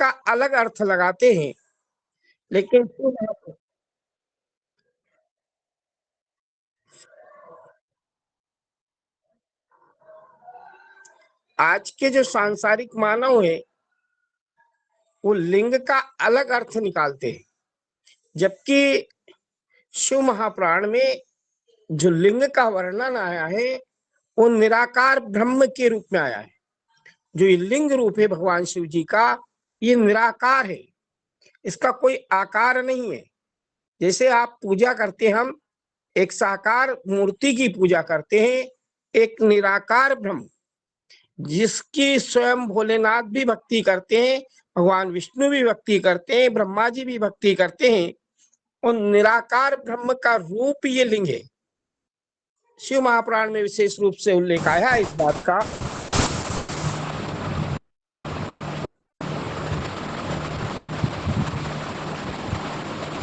का अलग अर्थ लगाते हैं, लेकिन आज के जो सांसारिक मानव है वो लिंग का अलग अर्थ निकालते हैं, जबकि शिव महापुराण में जो लिंग का वर्णन आया है वो निराकार ब्रह्म के रूप में आया है। जो ये लिंग रूप है भगवान शिव जी का, ये निराकार है, इसका कोई आकार नहीं है। जैसे आप पूजा करते, हम एक साकार मूर्ति की पूजा करते हैं, एक निराकार ब्रह्म जिसकी स्वयं भोलेनाथ भी भक्ति करते हैं, भगवान विष्णु भी भक्ति करते हैं, ब्रह्मा जी भी भक्ति करते हैं, और निराकार ब्रह्म का रूप ये लिंग है। शिव महापुराण में विशेष रूप से उल्लेख आया है इस बात का।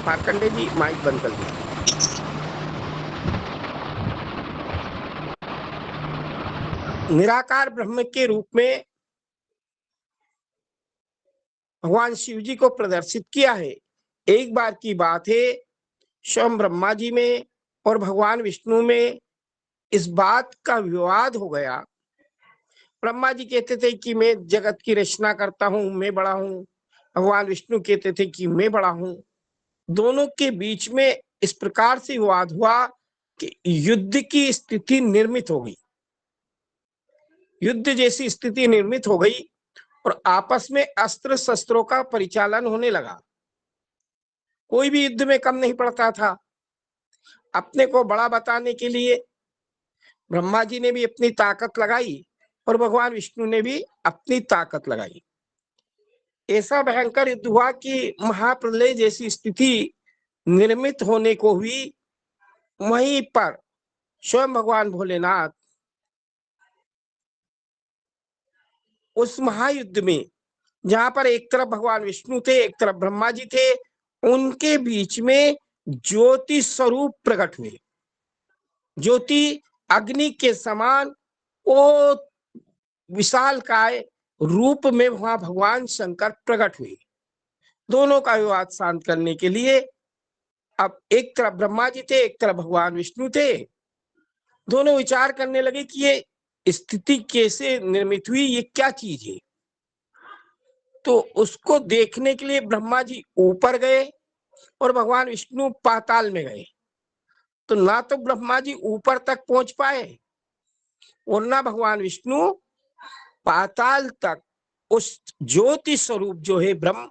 मार्कंडे जी माइक बंद कर दिया। निराकार ब्रह्म के रूप में भगवान शिव जी को प्रदर्शित किया है। एक बार की बात है, स्वयं ब्रह्मा जी में और भगवान विष्णु में इस बात का विवाद हो गया। ब्रह्मा जी कहते थे कि मैं जगत की रचना करता हूं, मैं बड़ा हूं। भगवान विष्णु कहते थे कि मैं बड़ा हूं। दोनों के बीच में इस प्रकार से विवाद हुआ कि युद्ध की स्थिति निर्मित हो गई। युद्ध जैसी स्थिति निर्मित हो गई और आपस में अस्त्र शस्त्रों का परिचालन होने लगा। कोई भी युद्ध में कम नहीं पड़ता था। अपने को बड़ा बताने के लिए ब्रह्मा जी ने भी अपनी ताकत लगाई और भगवान विष्णु ने भी अपनी ताकत लगाई। ऐसा भयंकर युद्ध हुआ कि महाप्रलय जैसी स्थिति निर्मित होने को हुई। वहीं पर स्वयं भगवान भोलेनाथ उस महायुद्ध में, जहां पर एक तरफ भगवान विष्णु थे, एक तरफ ब्रह्मा जी थे, उनके बीच में ज्योति स्वरूप प्रकट हुए। ज्योति अग्नि के समान वो विशालकाय रूप में वहां भगवान शंकर प्रकट हुए। दोनों का विवाद शांत करने के लिए अब एक तरफ ब्रह्मा जी थे, एक तरफ भगवान विष्णु थे। दोनों विचार करने लगे कि ये स्थिति कैसे निर्मित हुई, ये क्या चीज है। तो उसको देखने के लिए ब्रह्मा जी ऊपर गए और भगवान विष्णु पाताल में गए। तो ना तो ब्रह्मा जी ऊपर तक पहुंच पाए और ना भगवान विष्णु पाताल तक उस ज्योति स्वरूप जो है ब्रह्म,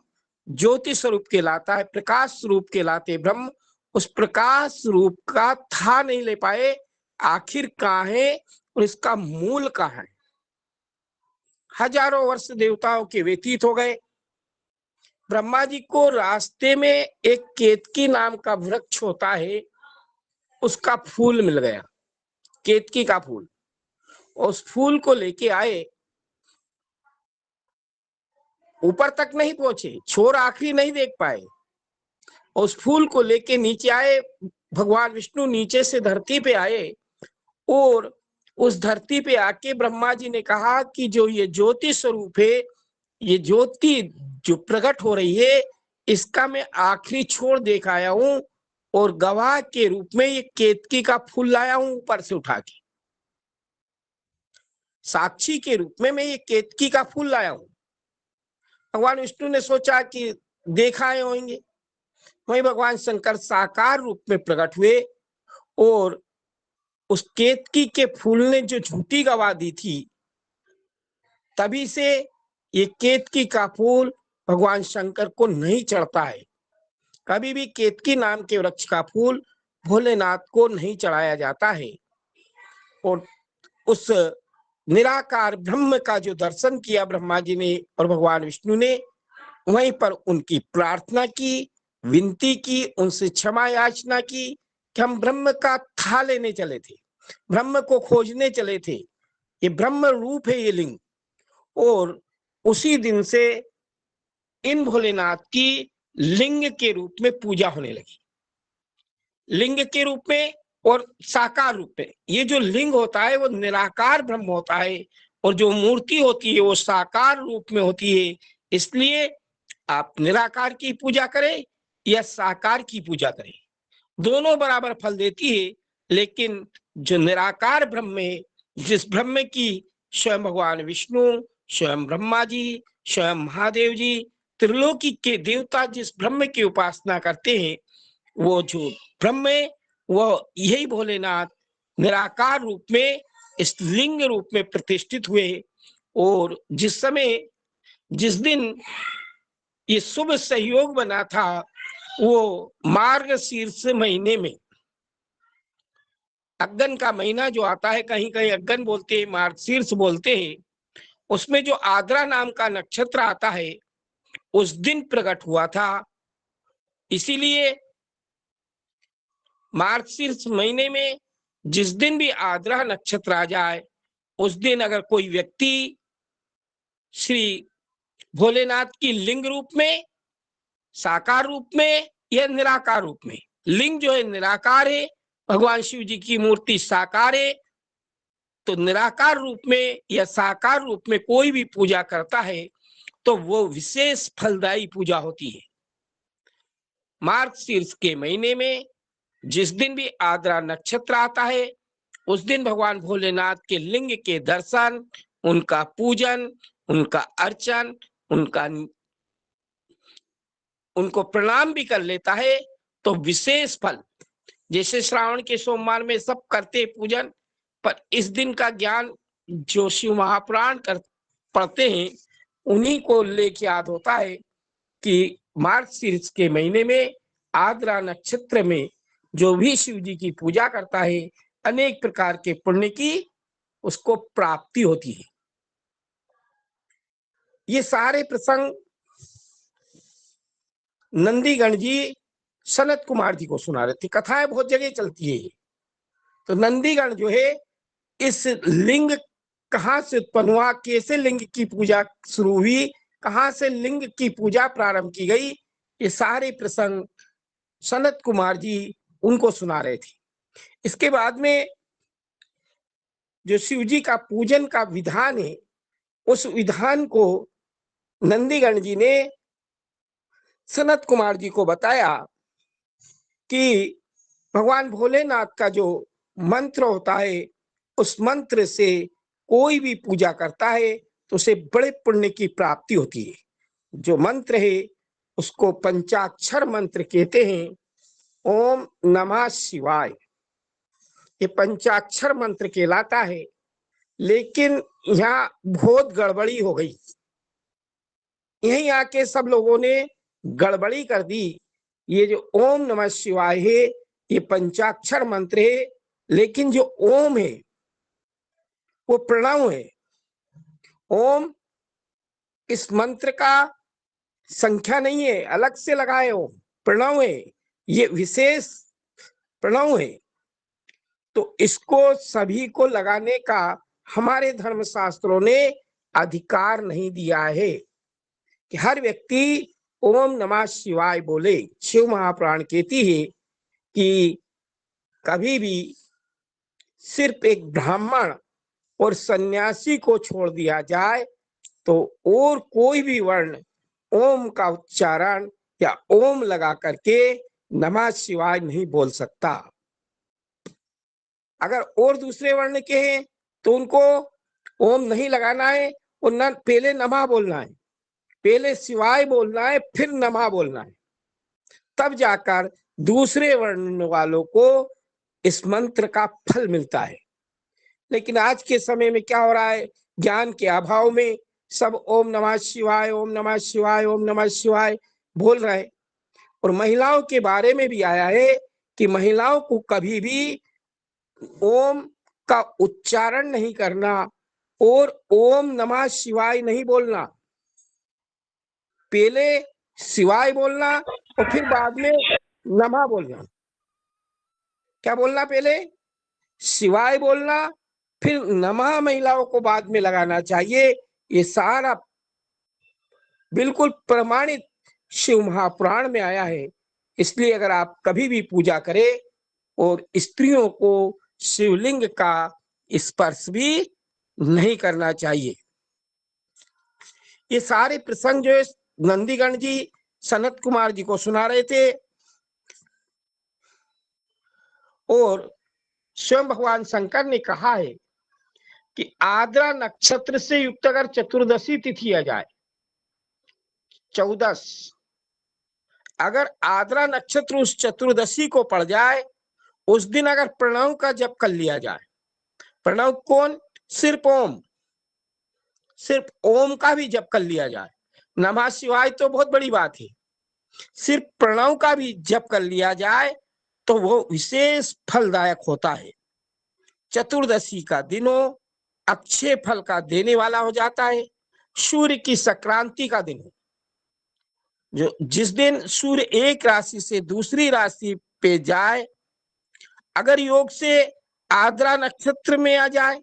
ज्योति स्वरूप कहलाता है, प्रकाश स्वरूप कहलाते ब्रह्म, उस प्रकाश रूप का था नहीं ले पाए। आखिर कहाँ है और इसका मूल कहाँ है। हजारों वर्ष देवताओं के व्यतीत हो गए। ब्रह्मा जी को रास्ते में एक केतकी नाम का वृक्ष होता है, उसका फूल मिल गया, केतकी का फूल। उस फूल को लेके आए, ऊपर तक नहीं पहुंचे, छोर आखिरी नहीं देख पाए। उस फूल को लेके नीचे आए, भगवान विष्णु नीचे से धरती पे आए और उस धरती पे आके ब्रह्मा जी ने कहा कि जो ये ज्योति स्वरूप है, ये ज्योति जो प्रकट हो रही है, इसका मैं आखिरी छोर देख आया हूं और गवाह के रूप में ये केतकी का फूल लाया हूं ऊपर से उठा के। साक्षी के रूप में मैं ये केतकी का फूल लाया हूं। भगवान विष्णु ने सोचा कि देखा आए होंगे। वहीं भगवान शंकर साकार रूप में प्रकट हुए और उस केतकी के फूल ने जो झूठी गवाह दी थी, तभी से ये केतकी का फूल भगवान शंकर को नहीं चढ़ता है। कभी भी केतकी नाम के वृक्ष का फूल भोलेनाथ को नहीं चढ़ाया जाता है। और उस निराकार ब्रह्म का जो दर्शन किया ब्रह्मा जी ने और भगवान विष्णु ने, वहीं पर उनकी प्रार्थना की, विनती की, उनसे क्षमा याचना की कि हम ब्रह्म का था लेने चले थे, ब्रह्म को खोजने चले थे, ये ब्रह्म रूप है ये लिंग। और उसी दिन से इन भोलेनाथ की लिंग के रूप में पूजा होने लगी। लिंग के रूप में और साकार रूप में। ये जो लिंग होता है वो निराकार ब्रह्म होता है और जो मूर्ति होती है वो साकार रूप में होती है। इसलिए आप निराकार की पूजा करें या साकार की पूजा करें, दोनों बराबर फल देती है। लेकिन जो निराकार ब्रह्म है, जिस ब्रह्म की स्वयं भगवान विष्णु, स्वयं ब्रह्मा जी, स्वयं महादेव जी, त्रिलोकी के देवता जिस ब्रह्म की उपासना करते हैं, वो जो ब्रह्म है वो यही भोलेनाथ निराकार रूप में इस लिंग रूप में प्रतिष्ठित हुए। और जिस दिन ये शुभ सहयोग बना था, वो मार्गशीर्ष महीने में, अग्गन का महीना जो आता है, कहीं कहीं अग्गन बोलते हैं, मार्गशीर्ष बोलते हैं, उसमें जो आद्रा नाम का नक्षत्र आता है, उस दिन प्रकट हुआ था। इसीलिए मार्गशीर्ष महीने में जिस दिन भी आद्रा नक्षत्र आ जाए, उस दिन अगर कोई व्यक्ति श्री भोलेनाथ की लिंग रूप में, साकार रूप में या निराकार रूप में, लिंग जो है निराकार है, भगवान शिव जी की मूर्ति साकार है, तो निराकार रूप में या साकार रूप में कोई भी पूजा करता है तो वो विशेष फलदायी पूजा होती है। मार्गशीर्ष के महीने में जिस दिन भी आद्रा नक्षत्र आता है, उस दिन भगवान भोलेनाथ के लिंग के दर्शन, उनका पूजन, उनका अर्चन, उनको प्रणाम भी कर लेता है तो विशेष फल। जैसे श्रावण के सोमवार में सब करते पूजन, पर इस दिन का ज्ञान जो शिव महापुराण पढ़ते हैं, उन्हीं को लेके याद होता है कि मार्गशीर्ष के महीने में आद्रा नक्षत्र में जो भी शिव जी की पूजा करता है, अनेक प्रकार के पुण्य की उसको प्राप्ति होती है। ये सारे प्रसंग नंदीगण जी सनत कुमार जी को सुना रहे थे। कथाएं बहुत जगह चलती है। तो नंदीगण जो है, इस लिंग कहाँ से उत्पन्न हुआ, कैसे लिंग की पूजा शुरू हुई, कहाँ से लिंग की पूजा प्रारंभ की गई, ये सारे प्रसंग सनत कुमार जी उनको सुना रहे थे। इसके बाद में जो शिव जी का पूजन का विधान है, उस विधान को नंदीगण जी ने सनत कुमार जी को बताया कि भगवान भोलेनाथ का जो मंत्र होता है, उस मंत्र से कोई भी पूजा करता है तो उसे बड़े पुण्य की प्राप्ति होती है। जो मंत्र है उसको पंचाक्षर मंत्र कहते हैं, ओम नमः शिवाय। ये पंचाक्षर मंत्र कहलाता है। लेकिन यहाँ बहुत गड़बड़ी हो गई। यहीं आके सब लोगों ने गड़बड़ी कर दी। ये जो ओम नमः शिवाय है, ये पंचाक्षर मंत्र है, लेकिन जो ओम है वो प्रणव है। ओम इस मंत्र का संख्या नहीं है, अलग से लगाए हो, प्रणव है, ये विशेष प्रणव है। तो इसको सभी को लगाने का हमारे धर्म शास्त्रों ने अधिकार नहीं दिया है कि हर व्यक्ति ओम नमः शिवाय बोले। शिव महापुराण कहती है कि कभी भी सिर्फ एक ब्राह्मण और सन्यासी को छोड़ दिया जाए तो और कोई भी वर्ण ओम का उच्चारण या ओम लगा करके नमः शिवाय नहीं बोल सकता। अगर और दूसरे वर्ण के हैं तो उनको ओम नहीं लगाना है और न पहले नमः बोलना है, पहले शिवाय बोलना है, फिर नमः बोलना है, तब जाकर दूसरे वर्ण वालों को इस मंत्र का फल मिलता है। लेकिन आज के समय में क्या हो रहा है, ज्ञान के अभाव में सब ओम नमः शिवाय, ओम नमः शिवाय, ओम नमः शिवाय बोल रहे हैं। और महिलाओं के बारे में भी आया है कि महिलाओं को कभी भी ओम का उच्चारण नहीं करना और ओम नमः शिवाय नहीं बोलना, पहले शिवाय बोलना और फिर बाद में नमः बोलना। क्या बोलना, पहले शिवाय बोलना, फिर नमः महिलाओं को बाद में लगाना चाहिए। ये सारा बिल्कुल प्रमाणित शिव महापुराण में आया है। इसलिए अगर आप कभी भी पूजा करें और स्त्रियों को शिवलिंग का स्पर्श भी नहीं करना चाहिए। ये सारे प्रसंग जो है नंदीगण जी सनत कुमार जी को सुना रहे थे और स्वयं भगवान शंकर ने कहा है कि आद्रा नक्षत्र से युक्त अगर चतुर्दशी तिथि आ जाए, 14, अगर आद्रा नक्षत्र उस चतुर्दशी को पड़ जाए, उस दिन अगर प्रणव का जप कर लिया जाए, प्रणव कौन, सिर्फ ओम का भी जप कर लिया जाए, नमः शिवाय तो बहुत बड़ी बात है, सिर्फ प्रणव का भी जप कर लिया जाए तो वो विशेष फलदायक होता है। चतुर्दशी का दिन हो, अच्छे फल का देने वाला हो जाता है। सूर्य की संक्रांति का दिन हो, जो जिस दिन सूर्य एक राशि से दूसरी राशि पे जाए, अगर योग से आद्रा नक्षत्र में आ जाए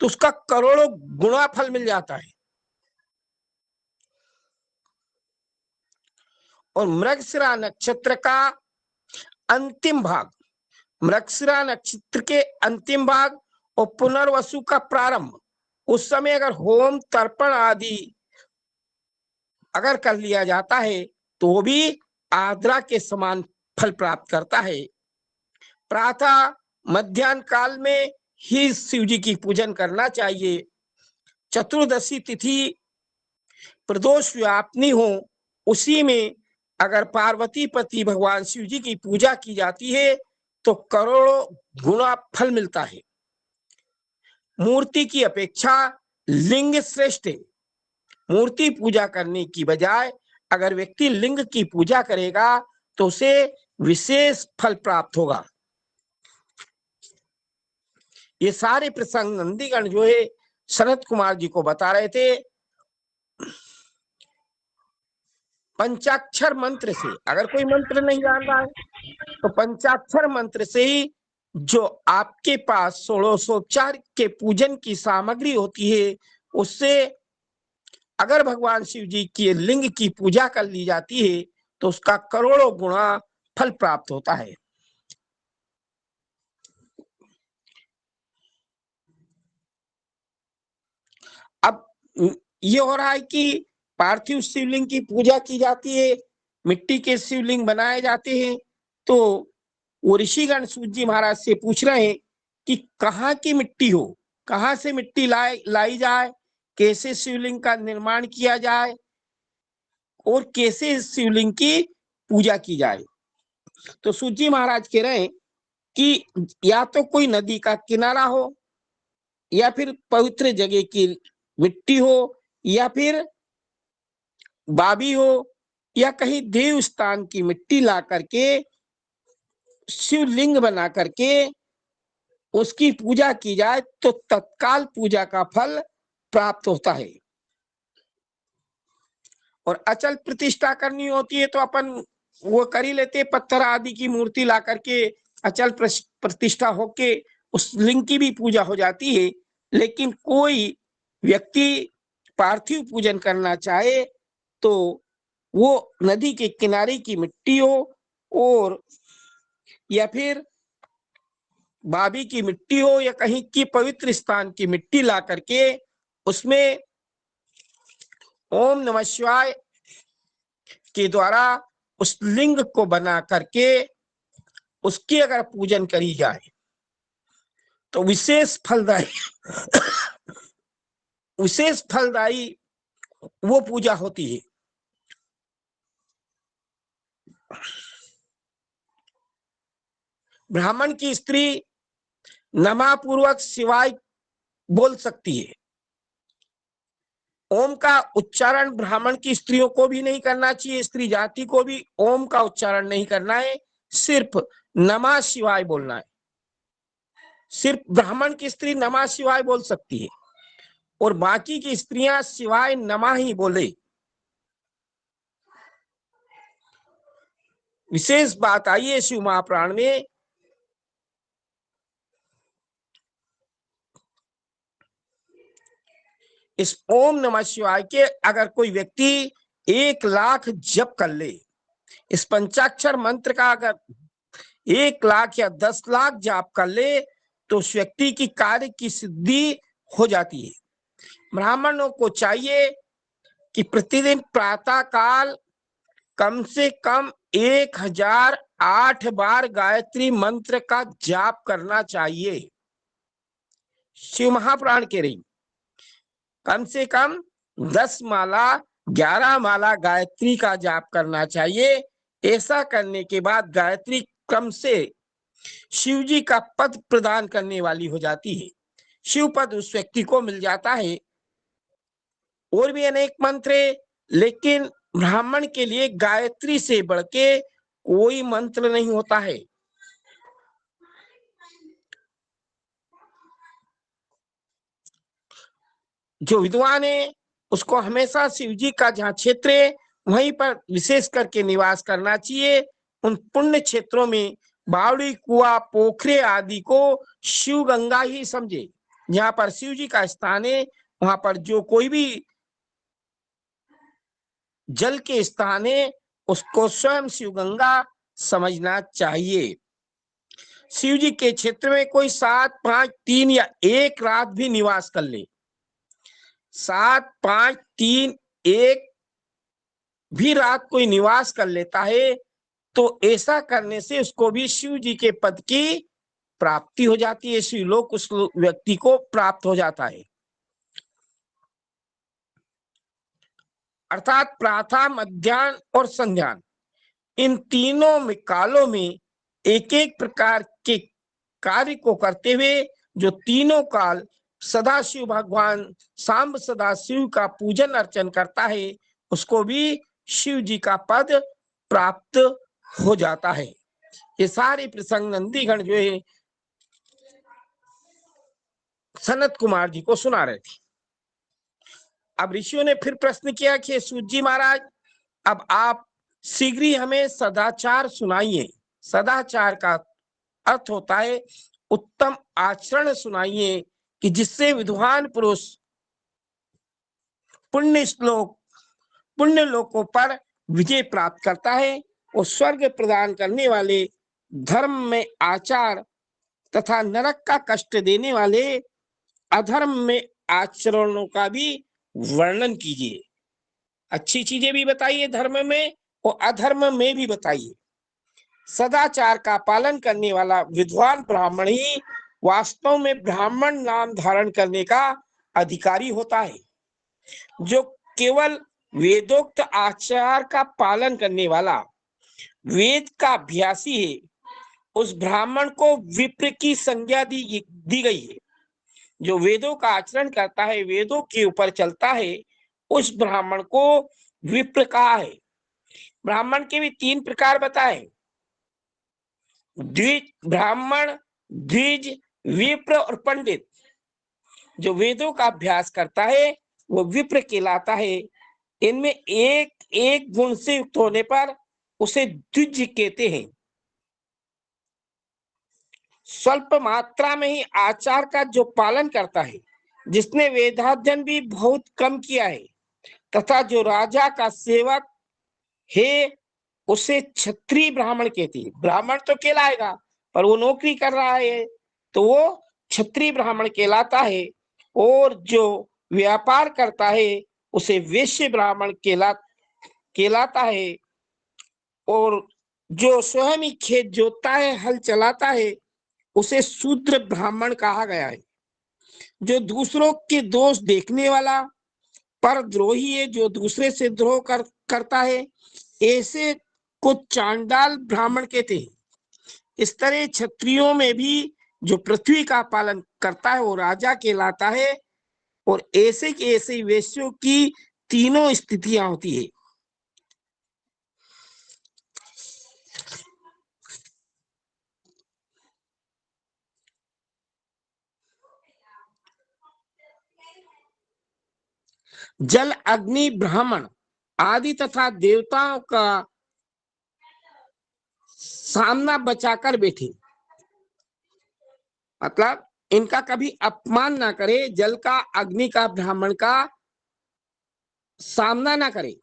तो उसका करोड़ों गुना फल मिल जाता है। और मृगशिरा नक्षत्र का अंतिम भाग, मृगशिरा नक्षत्र के अंतिम भाग और पुनर्वसु का प्रारंभ, उस समय अगर होम तर्पण आदि अगर कर लिया जाता है तो वो भी आद्रा के समान फल प्राप्त करता है। प्रातः मध्याह्न काल में ही शिव जी की पूजन करना चाहिए। चतुर्दशी तिथि प्रदोष व्यापनी हो, उसी में अगर पार्वती पति भगवान शिव जी की पूजा की जाती है तो करोड़ों गुना फल मिलता है। मूर्ति की अपेक्षा लिंग श्रेष्ठ है। मूर्ति पूजा करने की बजाय अगर व्यक्ति लिंग की पूजा करेगा तो उसे विशेष फल प्राप्त होगा। ये सारे प्रसंग नंदीगण जो है सनत कुमार जी को बता रहे थे। पंचाक्षर मंत्र से, अगर कोई मंत्र नहीं जान रहा है तो पंचाक्षर मंत्र से ही जो आपके पास 1600 के पूजन की सामग्री होती है, उससे अगर भगवान शिव जी की लिंग की पूजा कर ली जाती है तो उसका करोड़ों गुना फल प्राप्त होता है। अब ये हो रहा है कि पार्थिव शिवलिंग की पूजा की जाती है, मिट्टी के शिवलिंग बनाए जाते हैं, तो वो ऋषिगण सूत जी महाराज से पूछ रहे हैं कि कहाँ की मिट्टी हो, कहाँ से मिट्टी लाई जाए, कैसे शिवलिंग का निर्माण किया जाए और कैसे शिवलिंग की पूजा की जाए। तो सूत जी महाराज कह रहे हैं कि या तो कोई नदी का किनारा हो, या फिर पवित्र जगह की मिट्टी हो, या फिर बाबी हो, या कहीं देव स्थान की मिट्टी ला करके शिवलिंग बना करके उसकी पूजा की जाए तो तत्काल पूजा का फल प्राप्त होता है। और अचल प्रतिष्ठा करनी होती है तो अपन वो कर ही लेते, पत्थर आदि की मूर्ति ला करके अचल प्रतिष्ठा होके उस लिंग की भी पूजा हो जाती है। लेकिन कोई व्यक्ति पार्थिव पूजन करना चाहे तो वो नदी के किनारे की मिट्टी हो और या फिर बाबी की मिट्टी हो या कहीं की पवित्र स्थान की मिट्टी ला करके उसमें ओम नमः शिवाय के द्वारा उस लिंग को बना करके उसकी अगर पूजन करी जाए तो विशेष फलदायी वो पूजा होती है। ब्राह्मण की स्त्री नमःपूर्वक शिवाय बोल सकती है। ओम का उच्चारण ब्राह्मण की स्त्रियों को भी नहीं करना चाहिए, स्त्री जाति को भी ओम का उच्चारण नहीं करना है, सिर्फ नमः शिवाय बोलना है। सिर्फ ब्राह्मण की स्त्री नमः शिवाय बोल सकती है और बाकी की स्त्रियां शिवाय नमः ही बोले। विशेष बात आई है शिव महापुराण में, इस ओम नमः शिवाय के अगर कोई व्यक्ति 1 लाख जप कर ले, इस पंचाक्षर मंत्र का अगर 1 लाख या 10 लाख जाप कर ले तो उस व्यक्ति की कार्य की सिद्धि हो जाती है। ब्राह्मणों को चाहिए कि प्रतिदिन प्रातः काल कम से कम 1008 बार गायत्री मंत्र का जाप करना चाहिए। शिव महापुराण कह रही कम से कम 10 माला 11 माला गायत्री का जाप करना चाहिए। ऐसा करने के बाद गायत्री क्रम से शिव जी का पद प्रदान करने वाली हो जाती है, शिव पद उस व्यक्ति को मिल जाता है। और भी अनेक मंत्र है, लेकिन ब्राह्मण के लिए गायत्री से बढ़ के कोई मंत्र नहीं होता है। जो विद्वान है उसको हमेशा शिव जी का जहाँ क्षेत्र है वहीं पर विशेष करके निवास करना चाहिए। उन पुण्य क्षेत्रों में बावड़ी, कुआ, पोखरे आदि को शिव गंगा ही समझे। जहाँ पर शिव जी का स्थान है वहां पर जो कोई भी जल के स्थान है उसको स्वयं शिव गंगा समझना चाहिए। शिव जी के क्षेत्र में कोई 7, 5, 3 या 1 रात भी निवास कर ले, 7, 5, 3, 1 भी रात कोई निवास कर लेता है तो ऐसा करने से उसको भी शिव जी के पद की प्राप्ति हो जाती है, शिवलोक उस व्यक्ति को प्राप्त हो जाता है। अर्थात प्रातः, मध्याह्न और संध्यान इन तीनों में कालों में एक एक प्रकार के कार्य को करते हुए जो तीनों काल सदाशिव भगवान सांब सदाशिव का पूजन अर्चन करता है उसको भी शिव जी का पद प्राप्त हो जाता है। ये सारे प्रसंग नंदीगण जो है सनत कुमार जी को सुना रहे थे। अब ऋषियों ने फिर प्रश्न किया कि सूत जी महाराज, अब आप शीघ्र ही हमें सदाचार सुनाइए। सदाचार का अर्थ होता है उत्तम आचरण सुनाइए कि जिससे विद्वान पुरुष पुण्य लोकों पर विजय प्राप्त करता है और स्वर्ग प्रदान करने वाले धर्म में आचार तथा नरक का कष्ट देने वाले अधर्म में आचरणों का भी वर्णन कीजिए। अच्छी चीजें भी बताइए धर्म में और अधर्म में भी बताइए। सदाचार का पालन करने वाला विद्वान ब्राह्मण ही वास्तव में ब्राह्मण नाम धारण करने का अधिकारी होता है। जो केवल वेदोक्त आचार का पालन करने वाला वेद का अभ्यासी है उस ब्राह्मण को विप्र की संज्ञा दी गई है। जो वेदों का आचरण करता है, वेदों के ऊपर चलता है, उस ब्राह्मण को विप्र कहा है। ब्राह्मण के भी 3 प्रकार बताए, द्विज ब्राह्मण, द्विज, विप्र और पंडित। जो वेदों का अभ्यास करता है वो विप्र कहलाता है। इनमें एक एक गुण से युक्त होने पर उसे द्विज कहते हैं। स्वल्प मात्रा में ही आचार का जो पालन करता है, जिसने वेदाध्ययन भी बहुत कम किया है तथा जो राजा का सेवक है उसे क्षत्रिय ब्राह्मण कहते हैं। ब्राह्मण तो कहलाएगा पर वो नौकरी कर रहा है तो वो क्षत्रिय ब्राह्मण कहलाता है। और जो व्यापार करता है उसे वैश्य ब्राह्मण कहलाता है। और जो स्वयं ही खेत जोतता है, हल चलाता है, उसे शूद्र ब्राह्मण कहा गया है। जो दूसरों के दोष देखने वाला परद्रोही है, जो दूसरे से द्रोह करता है, ऐसे को चांडाल ब्राह्मण कहते हैं। इस तरह क्षत्रियों में भी जो पृथ्वी का पालन करता है वो राजा कहलाता है। और ऐसे के ऐसे वैश्यों की तीनों स्थितियां होती है। जल, अग्नि, ब्राह्मण आदि तथा देवताओं का सामना बचाकर बैठे, मतलब इनका कभी अपमान ना करे। जल का, अग्नि का, ब्राह्मण का सामना ना करे।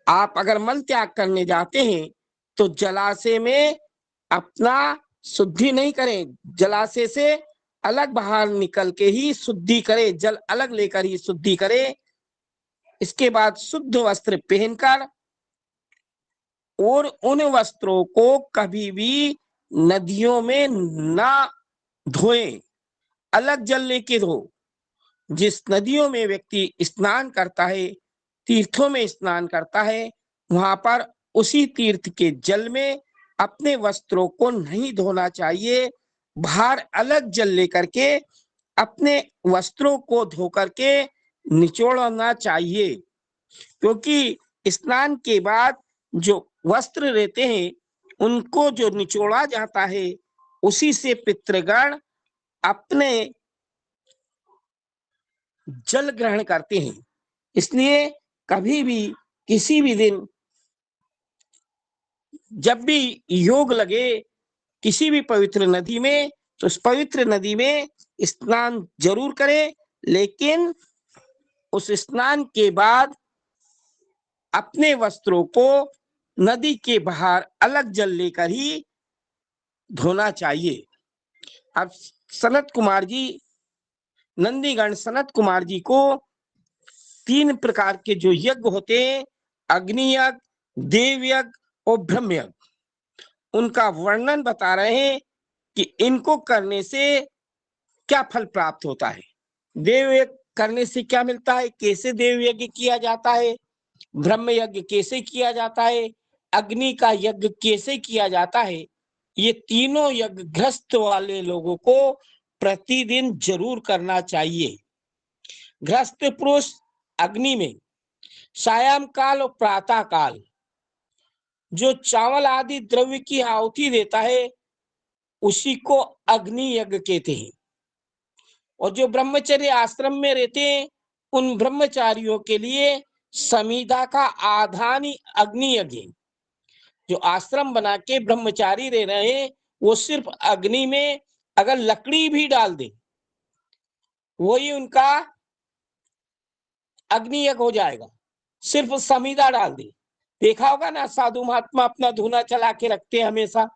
आप अगर मल त्याग करने जाते हैं तो जलाशय में अपना शुद्धि नहीं करें, जलाशय से अलग बाहर निकल के ही शुद्धि करे, जल अलग लेकर ही शुद्धि करे। इसके बाद शुद्ध वस्त्र पहनकर और उन वस्त्रों को कभी भी नदियों में ना धोएं, अलग जल लेके धो। जिस नदियों में व्यक्ति स्नान करता है, तीर्थों में स्नान करता है, वहां पर उसी तीर्थ के जल में अपने वस्त्रों को नहीं धोना चाहिए, बाहर अलग जल लेकर के अपने वस्त्रों को धो करके निचोड़ना चाहिए। क्योंकि स्नान के बाद जो वस्त्र रहते हैं उनको जो निचोड़ा जाता है, उसी से पितृगण अपने जल ग्रहण करते हैं। इसलिए कभी भी किसी भी दिन जब भी योग लगे किसी भी पवित्र नदी में, तो उस पवित्र नदी में स्नान जरूर करें, लेकिन उस स्नान के बाद अपने वस्त्रों को नदी के बाहर अलग जल लेकर ही धोना चाहिए। अब सनत कुमार जी, नंदीगण सनत कुमार जी को 3 प्रकार के जो यज्ञ होते हैं, अग्नि यज्ञ, देव यज्ञ और ब्रह्म यज्ञ, उनका वर्णन बता रहे हैं कि इनको करने से क्या फल प्राप्त होता है, देव यज्ञ करने से क्या मिलता है, कैसे देव यज्ञ किया जाता है, ब्रह्म यज्ञ कैसे किया जाता है, अग्नि का यज्ञ कैसे किया जाता है। ये तीनों यज्ञ गृहस्थ वाले लोगों को प्रतिदिन जरूर करना चाहिए। गृहस्थ पुरुष अग्नि में सायं काल और प्रातः काल जो चावल आदि द्रव्य की आहुति देता है, उसी को अग्नि यज्ञ कहते हैं। और जो ब्रह्मचर्य आश्रम में रहते हैं, उन ब्रह्मचारियों के लिए समिधा का आधान ही अग्नि यज्ञ। जो आश्रम बना के ब्रह्मचारी रह रहे हैं, वो सिर्फ अग्नि में अगर लकड़ी भी डाल दे, वही उनका अग्नि यज्ञ हो जाएगा। सिर्फ समिधा डाल दे, देखा होगा ना, साधु महात्मा अपना धूना चला के रखते हैं, हमेशा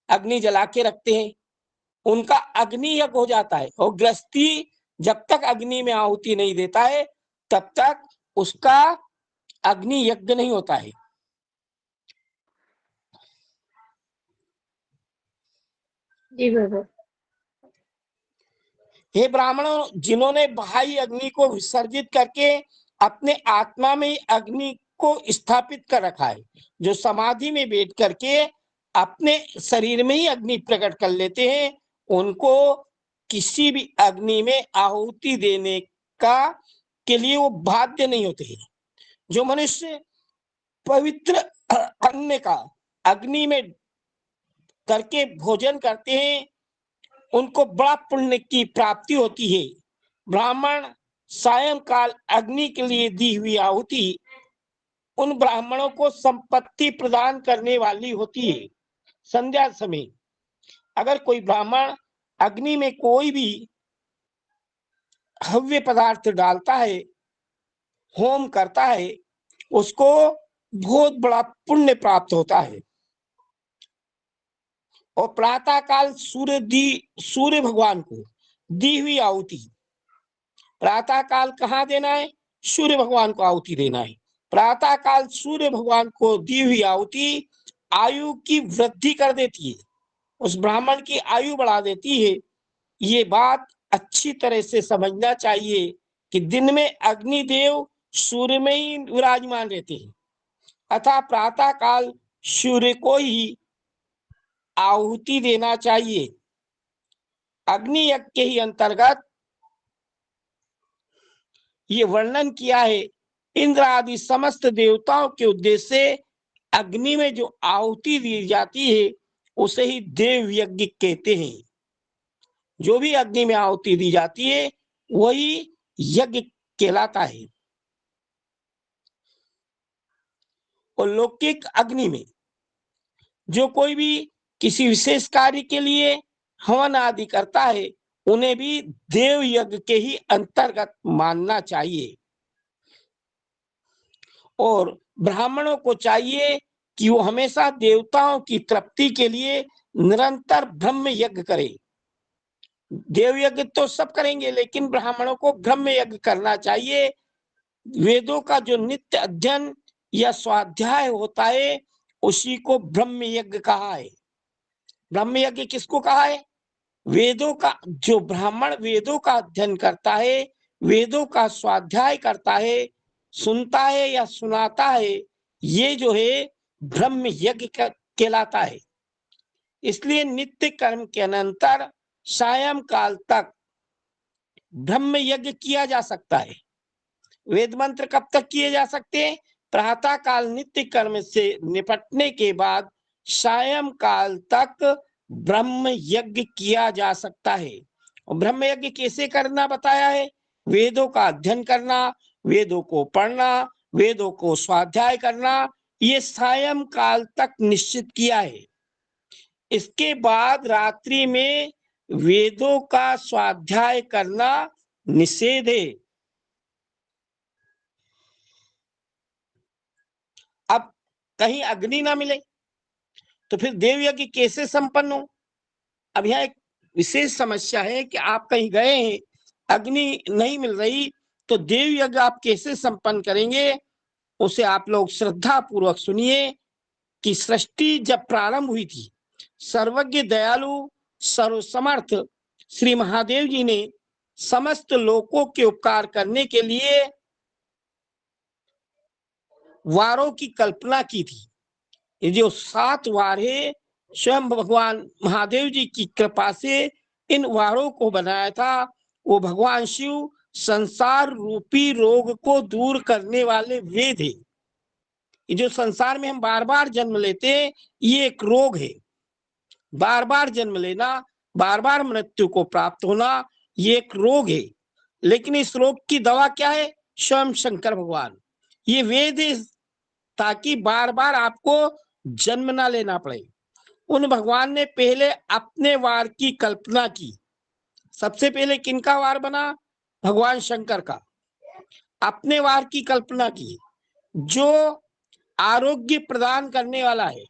अग्नि जला के रखते हैं, उनका अग्नि यज्ञ हो जाता है। और गृहस्थी जब तक अग्नि में आहुति नहीं देता है, तब तक उसका अग्नि यज्ञ नहीं होता है। जी बाबा। हे ब्राह्मणों, जिन्होंने बाह्य अग्नि को विसर्जित करके अपने आत्मा में अग्नि को स्थापित कर रखा है, जो समाधि में बैठ करके अपने शरीर में ही अग्नि प्रकट कर लेते हैं, उनको किसी भी अग्नि में आहुति देने का के लिए वो बाध्य नहीं होते हैं। जो मनुष्य पवित्र अन्न का अग्नि में करके भोजन करते हैं, उनको बड़ा पुण्य की प्राप्ति होती है। ब्राह्मण सायंकाल अग्नि के लिए दी हुई आहुति उन ब्राह्मणों को संपत्ति प्रदान करने वाली होती है। संध्या समय अगर कोई ब्राह्मण अग्नि में कोई भी हव्य पदार्थ डालता है, होम करता है, उसको बहुत बड़ा पुण्य प्राप्त होता है। और प्रातः काल सूर्य भगवान को दी हुई आहुति, प्रातः काल कहाँ देना है, सूर्य भगवान को आहुति देना है। प्रातः काल सूर्य भगवान को दी हुई आहुति आयु की वृद्धि कर देती है, उस ब्राह्मण की आयु बढ़ा देती है। ये बात अच्छी तरह से समझना चाहिए कि दिन में अग्निदेव सूर्य में ही विराजमान रहते हैं, अतः प्रातः काल सूर्य को ही आहुति देना चाहिए। अग्नि यज्ञ के ही अंतर्गत ये वर्णन किया है। इंद्र आदि समस्त देवताओं के उद्देश्य से अग्नि में जो आहुति दी जाती है, उसे ही देव यज्ञ कहते हैं। जो भी अग्नि में आहुति दी जाती है, वही यज्ञ कहलाता है। और लौकिक अग्नि में जो कोई भी किसी विशेष कार्य के लिए हवन आदि करता है, उन्हें भी देव यज्ञ के ही अंतर्गत मानना चाहिए। और ब्राह्मणों को चाहिए कि वो हमेशा देवताओं की तृप्ति के लिए निरंतर ब्रह्म यज्ञ करे। देव यज्ञ तो सब करेंगे, लेकिन ब्राह्मणों को ब्रह्म यज्ञ करना चाहिए। वेदों का जो नित्य अध्ययन या स्वाध्याय होता है उसी को ब्रह्म यज्ञ कहा है। ब्रह्म यज्ञ किसको कहा है? वेदों का, जो ब्राह्मण वेदों का अध्ययन करता है, वेदों का स्वाध्याय करता है, सुनता है या सुनाता है, ये जो है ब्रह्म यज्ञ कहलाता है। इसलिए नित्य कर्म के अनंतर सायं काल तक ब्रह्म यज्ञ किया जा सकता है। वेद मंत्र कब तक किए जा सकते हैं? प्रातः काल नित्य कर्म से निपटने के बाद सायं काल तक ब्रह्म यज्ञ किया जा सकता है। और ब्रह्म यज्ञ कैसे करना बताया है? वेदों का अध्ययन करना, वेदों को पढ़ना, वेदों को स्वाध्याय करना, ये सायं काल तक निश्चित किया है। इसके बाद रात्रि में वेदों का स्वाध्याय करना निषेध है। अब कहीं अग्नि ना मिले तो फिर देव यज्ञ कैसे संपन्न हो? अब यहाँ एक विशेष समस्या है कि आप कहीं गए हैं, अग्नि नहीं मिल रही, तो देव यज्ञ आप कैसे संपन्न करेंगे? उसे आप लोग श्रद्धा पूर्वक सुनिए कि सृष्टि जब प्रारंभ हुई थी, सर्वज्ञ दयालु सर्वसमर्थ श्री महादेव जी ने समस्त लोकों के उपकार करने के लिए वारों की कल्पना की थी। ये जो 7 वार है, स्वयं भगवान महादेव जी की कृपा से इन वारों को बनाया था। वो भगवान शिव संसार रूपी रोग को दूर करने वाले वेद है। ये जो संसार में हम बार बार जन्म लेते हैं, ये एक रोग है। बार बार जन्म लेना, बार बार मृत्यु को प्राप्त होना, ये एक रोग है। लेकिन इस रोग की दवा क्या है? स्वयं शंकर भगवान। ये वेद है ताकि बार बार आपको जन्म ना लेना पड़े। उन भगवान ने पहले अपने वार की कल्पना की। सबसे पहले किनका वार बना? भगवान शंकर का। अपने वार की कल्पना की, जो आरोग्य प्रदान करने वाला है।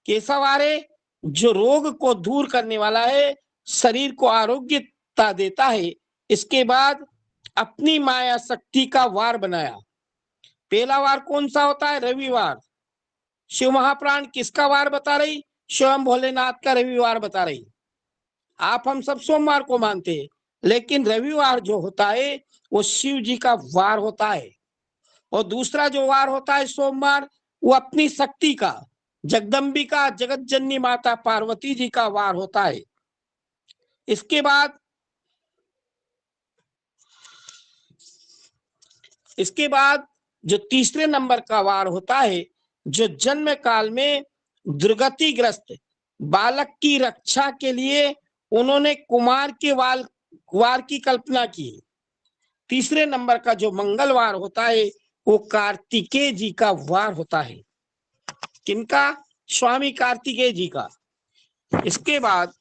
कैसा वार है? जो रोग को दूर करने वाला है, शरीर को आरोग्यता देता है। इसके बाद अपनी माया शक्ति का वार बनाया। पहला वार कौन सा होता है? रविवार। शिव महाप्राण किसका वार बता रही? स्वयं भोलेनाथ का रविवार बता रही। आप हम सब सोमवार को मानते हैं, लेकिन रविवार जो होता है वो शिव जी का वार होता है। और दूसरा जो वार होता है सोमवार, वो अपनी शक्ति का, जगदम्बिका जगत जननी माता पार्वती जी का वार होता है। इसके बाद जो तीसरे नंबर का वार होता है, जो जन्म काल में दुर्गतिग्रस्त बालक की रक्षा के लिए उन्होंने कुमार के वार की कल्पना की। तीसरे नंबर का जो मंगलवार होता है वो कार्तिकेय जी का वार होता है। किनका? स्वामी कार्तिकेय जी का। इसके बाद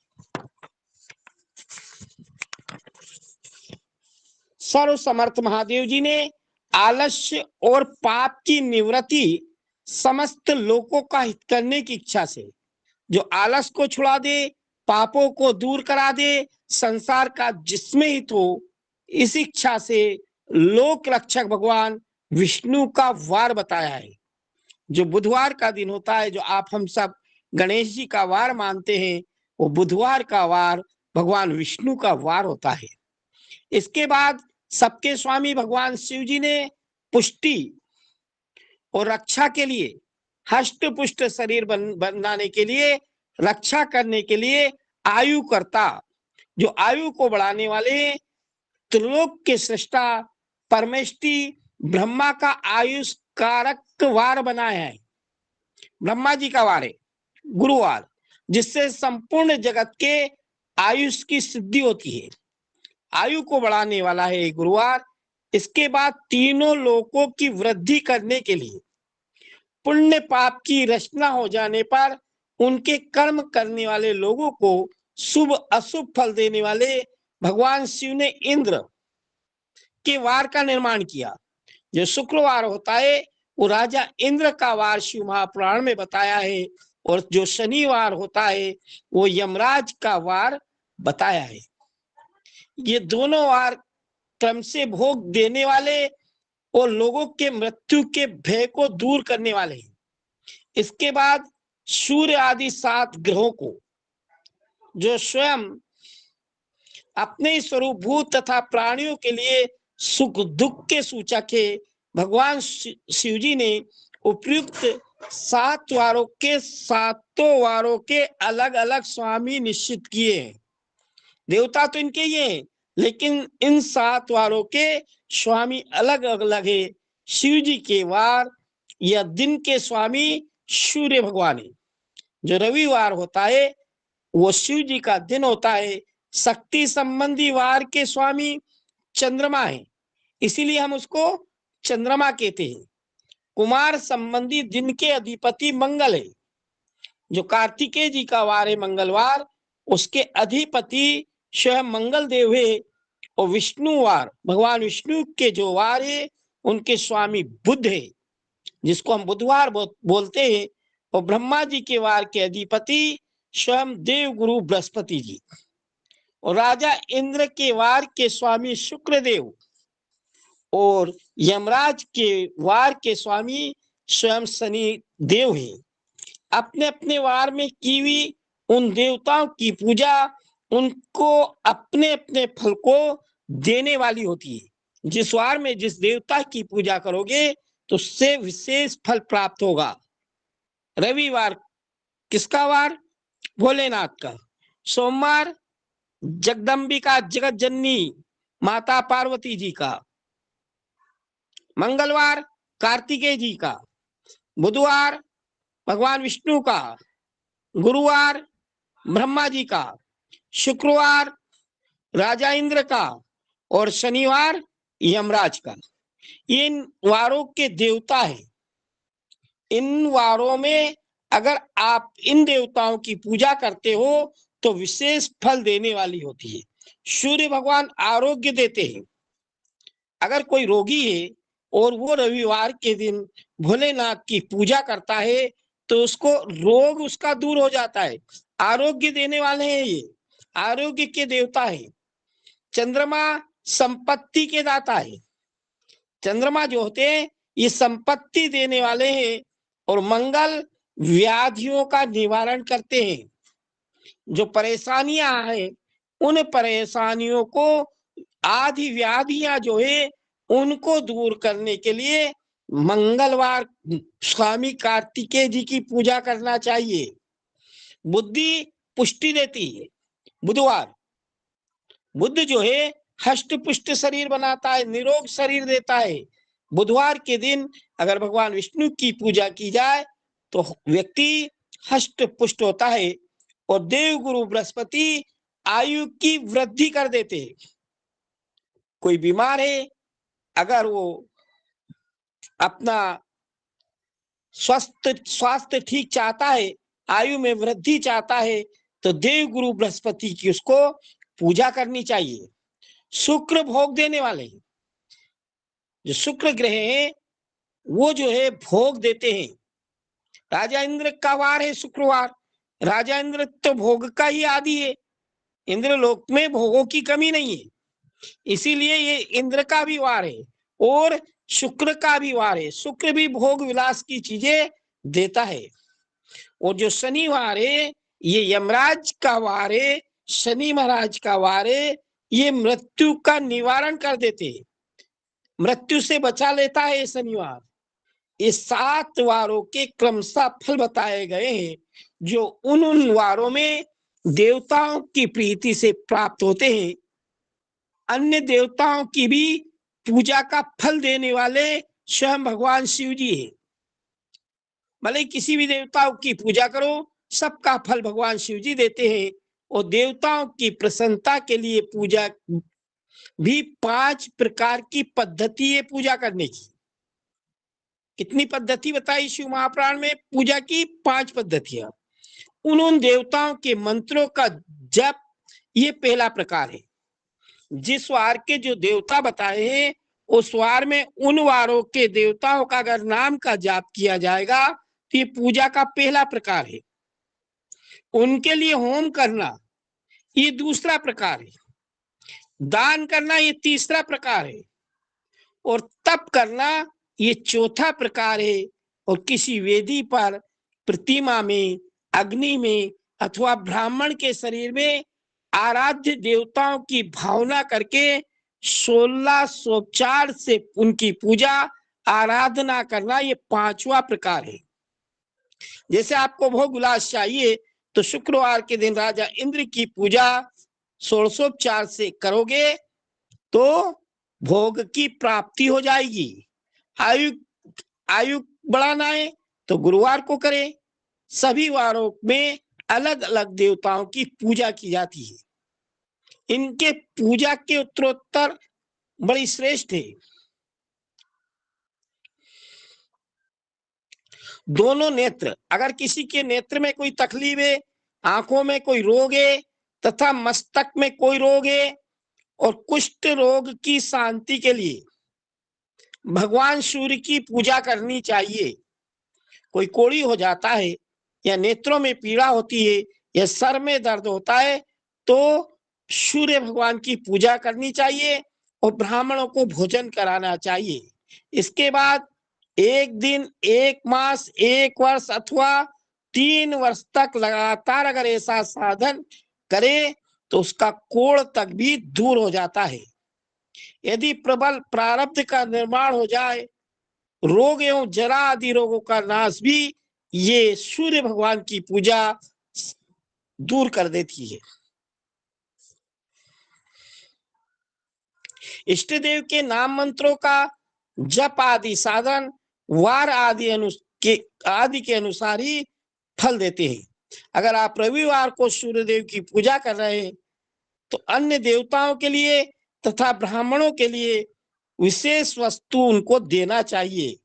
सर्वसमर्थ महादेव जी ने आलस्य और पाप की निवृत्ति समस्त लोगों का हित करने की इच्छा से, जो आलस को छुड़ा दे, पापों को दूर करा दे, संसार का जिसमें हित हो, इस इच्छा से लोक रक्षक भगवान विष्णु का वार बताया है। जो बुधवार का दिन होता है, जो आप हम सब गणेश जी का वार मानते हैं, वो बुधवार का वार भगवान विष्णु का वार होता है। इसके बाद सबके स्वामी भगवान शिव जी ने पुष्टि और रक्षा के लिए, हष्ट पुष्ट शरीर बनाने के लिए, रक्षा करने के लिए आयु करता, जो आयु को बढ़ाने वाले त्रिलोक के सृष्टा परमेष्टि ब्रह्मा का आयुष कारक वार बनाया है। ब्रह्मा जी का वार है गुरुवार, जिससे संपूर्ण जगत के आयुष की सिद्धि होती है। आयु को बढ़ाने वाला है गुरुवार। इसके बाद तीनों लोकों की वृद्धि करने के लिए, पुण्य पाप की रचना हो जाने पर उनके कर्म करने वाले लोगों को शुभ अशुभ फल देने वाले भगवान शिव ने इंद्र के वार का निर्माण किया। जो शुक्रवार होता है वो राजा इंद्र का वार शिव महापुराण में बताया है। और जो शनिवार होता है वो यमराज का वार बताया है। ये दोनों वार क्रम से भोग देने वाले और लोगों के मृत्यु के भय को दूर करने वाले हैं। इसके बाद सूर्य आदि 7 ग्रहों को, जो स्वयं अपने स्वरूपभूत तथा प्राणियों के लिए सुख दुख के सूचक है, भगवान शिव जी ने उपयुक्त 7 वारों के 7 वारों के अलग अलग स्वामी निश्चित किए हैं। देवता तो इनके ये हैं, लेकिन इन 7 वारों के स्वामी अलग अलग है। शिव जी के वार या दिन के स्वामी सूर्य भगवान है। जो रविवार होता है वो शिव जी का दिन होता है। शक्ति संबंधी वार के स्वामी चंद्रमा है, इसीलिए हम उसको चंद्रमा कहते हैं। कुमार संबंधी दिन के अधिपति मंगल है। जो कार्तिकेय जी का वार है मंगलवार, उसके अधिपति स्वयं मंगल देव है। और विष्णुवार, भगवान विष्णु के जो वार है उनके स्वामी बुध है, जिसको हम बुधवार बोलते हैं। और ब्रह्मा जी के वार के अधिपति स्वयं देव गुरु बृहस्पति जी। और राजा इंद्र के वार के स्वामी शुक्रदेव और यमराज के वार के स्वामी स्वयं शनि देव हैं। अपने अपने वार में की हुई उन देवताओं की पूजा उनको अपने अपने फल को देने वाली होती है। जिस वार में जिस देवता की पूजा करोगे तो उससे विशेष फल प्राप्त होगा। रविवार किसका वार? भोलेनाथ का। सोमवार जगदम्बिका जगत जननी माता पार्वती जी का। मंगलवार कार्तिकेय जी का। बुधवार भगवान विष्णु का। गुरुवार ब्रह्मा जी का। शुक्रवार राजा इंद्र का। और शनिवार यमराज का। इन वारों के देवता है। इन वारों में अगर आप इन देवताओं की पूजा करते हो तो विशेष फल देने वाली होती है। सूर्य भगवान आरोग्य देते हैं। अगर कोई रोगी है और वो रविवार के दिन भोलेनाथ की पूजा करता है तो उसको रोग उसका दूर हो जाता है। आरोग्य देने वाले हैं ये, आरोग्य के देवता है। चंद्रमा संपत्ति के दाता है। चंद्रमा जो होते हैं ये संपत्ति देने वाले हैं। और मंगल व्याधियों का निवारण करते हैं। जो परेशानियां हैं उन परेशानियों को, आदि व्याधियां जो है उनको दूर करने के लिए मंगलवार स्वामी कार्तिकेय जी की पूजा करना चाहिए। बुद्धि पुष्टि देती है बुधवार। बुद्ध जो है हष्ट पुष्ट शरीर बनाता है, निरोग शरीर देता है। बुधवार के दिन अगर भगवान विष्णु की पूजा की जाए तो व्यक्ति हष्ट पुष्ट होता है। और देव गुरु बृहस्पति आयु की वृद्धि कर देते हैं। कोई बीमार है, अगर वो अपना स्वास्थ्य ठीक चाहता है, आयु में वृद्धि चाहता है, तो देव गुरु बृहस्पति की उसको पूजा करनी चाहिए। शुक्र भोग देने वाले हैं। जो शुक्र ग्रह है वो जो है भोग देते हैं। राजा इंद्र का वार है शुक्रवार। राजा इंद्र तो भोग का ही आदि है। इंद्र लोक में भोगों की कमी नहीं है, इसीलिए ये इंद्र का भी वार है और शुक्र का भी वार है। शुक्र भी भोग विलास की चीजें देता है। और जो शनिवार है ये यमराज का वार है, शनि महाराज का वार है। ये मृत्यु का निवारण कर देते हैं, मृत्यु से बचा लेता है ये शनिवार। ये 7 वारों के क्रमशः फल बताए गए हैं जो उन वारों में देवताओं की प्रीति से प्राप्त होते हैं। अन्य देवताओं की भी पूजा का फल देने वाले स्वयं भगवान शिव जी हैं। भले किसी भी देवताओं की पूजा करो, सबका फल भगवान शिव जी देते हैं। और देवताओं की प्रसन्नता के लिए पूजा भी 5 प्रकार की पद्धति है पूजा करने की। कितनी पद्धति बताई शिव महापुराण में? पूजा की 5 पद्धतियां। उन देवताओं के मंत्रों का जप ये पहला प्रकार है। जिस वार के जो देवता बताए हैं उस वार में उन वारों के देवताओं का अगर नाम का जाप किया जाएगा तो ये पूजा का पहला प्रकार है। उनके लिए होम करना ये दूसरा प्रकार है, दान करना ये तीसरा प्रकार है, और तप करना ये चौथा प्रकार है। और किसी वेदी पर, प्रतिमा में, अग्नि में अथवा ब्राह्मण के शरीर में आराध्य देवताओं की भावना करके 16 से उनकी पूजा आराधना करना ये पांचवा प्रकार है। जैसे आपको भोग विलास चाहिए तो शुक्रवार के दिन राजा इंद्र की पूजा 16 से करोगे तो भोग की प्राप्ति हो जाएगी। आयु आयु बढ़ाना है तो गुरुवार को करें। सभी वारों में अलग अलग देवताओं की पूजा की जाती है। इनके पूजा के उत्तरोत्तर बड़ी श्रेष्ठ है। दोनों नेत्र, अगर किसी के नेत्र में कोई तकलीफ है, आंखों में कोई रोग है तथा मस्तक में कोई रोग है, और कुष्ठ रोग की शांति के लिए भगवान सूर्य की पूजा करनी चाहिए। कोई कोढ़ी हो जाता है या नेत्रों में पीड़ा होती है या सर में दर्द होता है तो सूर्य भगवान की पूजा करनी चाहिए और ब्राह्मणों को भोजन कराना चाहिए। इसके बाद एक दिन, एक मास, एक वर्ष अथवा 3 वर्ष तक लगातार अगर ऐसा साधन करे तो उसका कोढ़ तक भी दूर हो जाता है। यदि प्रबल प्रारब्ध का निर्माण हो जाए, रोग एवं जरा आदि रोगों का नाश भी ये सूर्य भगवान की पूजा दूर कर देती है। इष्ट देव के नाम मंत्रों का जप आदि साधन वार आदि के अनुसार ही फल देते हैं। अगर आप रविवार को सूर्य देव की पूजा कर रहे हैं तो अन्य देवताओं के लिए तथा ब्राह्मणों के लिए विशेष वस्तु उनको देना चाहिए,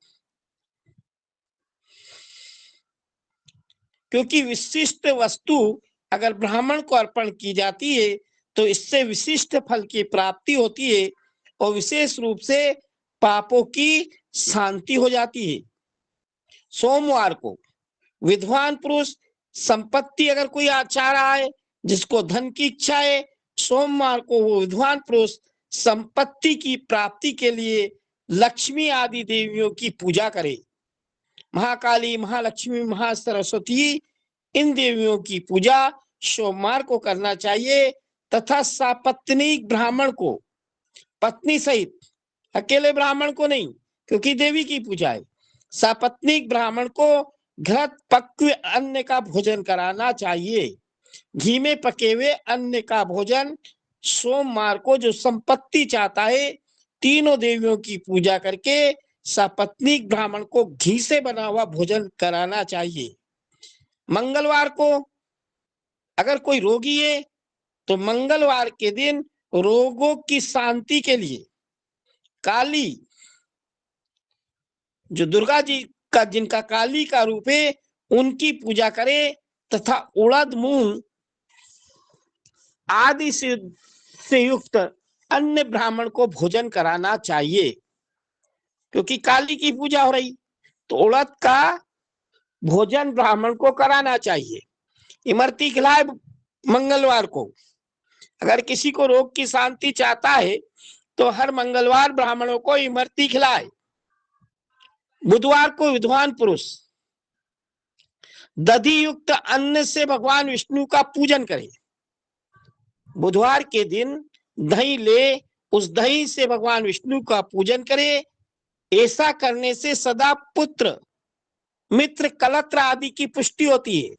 क्योंकि विशिष्ट वस्तु अगर ब्राह्मण को अर्पण की जाती है तो इससे विशिष्ट फल की प्राप्ति होती है और विशेष रूप से पापों की शांति हो जाती है। सोमवार को विद्वान पुरुष संपत्ति अगर कोई चाह रहा है, जिसको धन की इच्छा है, सोमवार को वो विद्वान पुरुष संपत्ति की प्राप्ति के लिए लक्ष्मी आदि देवियों की पूजा करे। महाकाली, महालक्ष्मी, महासरस्वती इन देवियों की पूजा सोमवार को करना चाहिए तथा सापत्नीक ब्राह्मण को, पत्नी सहित, अकेले ब्राह्मण को नहीं, क्योंकि देवी की पूजा है, सापत्नीक ब्राह्मण को घृत पक्व अन्न का भोजन कराना चाहिए। घी में पके हुए अन्न का भोजन सोमवार को जो संपत्ति चाहता है, तीनों देवियों की पूजा करके सापत्नीक ब्राह्मण को घी से बना हुआ भोजन कराना चाहिए। मंगलवार को अगर कोई रोगी है तो मंगलवार के दिन रोगों की शांति के लिए काली, जो दुर्गा जी का, जिनका काली का रूप है, उनकी पूजा करे तथा उड़द, मूंग आदि से युक्त अन्य ब्राह्मण को भोजन कराना चाहिए, क्योंकि काली की पूजा हो रही तो उड़द का भोजन ब्राह्मण को कराना चाहिए। इमरती खिलाए मंगलवार को। अगर किसी को रोग की शांति चाहता है तो हर मंगलवार ब्राह्मणों को इमरती खिलाए। बुधवार को विद्वान पुरुष दधि युक्त अन्न से भगवान विष्णु का पूजन करे। बुधवार के दिन दही ले, उस दही से भगवान विष्णु का पूजन करे। ऐसा करने से सदा पुत्र, मित्र, कलत्र आदि की पुष्टि होती है।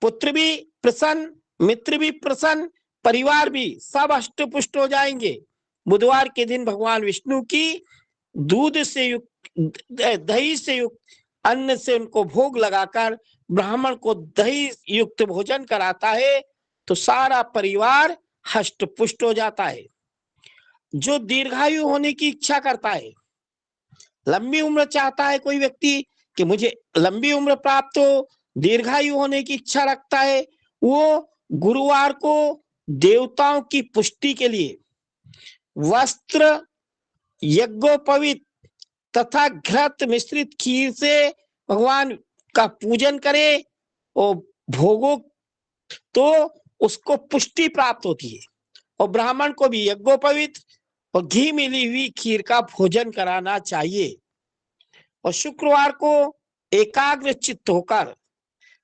पुत्र भी प्रसन्न, मित्र भी प्रसन्न, परिवार भी सब अष्ट पुष्ट हो जाएंगे। बुधवार के दिन भगवान विष्णु की दूध से युक्त, दही से युक्त अन्न से उनको भोग लगाकर ब्राह्मण को दही युक्त भोजन कराता है तो सारा परिवार हष्ट पुष्ट हो जाता है। जो दीर्घायु होने की इच्छा करता है, लंबी उम्र चाहता है कोई व्यक्ति कि मुझे लंबी उम्र प्राप्त हो, दीर्घायु होने की इच्छा रखता है, वो गुरुवार को देवताओं की पुष्टि के लिए वस्त्र, यज्ञोपवीत तथा घृत मिश्रित खीर से भगवान का पूजन करे और भोगों तो उसको पुष्टि प्राप्त होती है। और ब्राह्मण को भी यज्ञोपवीत और घी मिली हुई खीर का भोजन कराना चाहिए। और शुक्रवार को एकाग्र चित्त होकर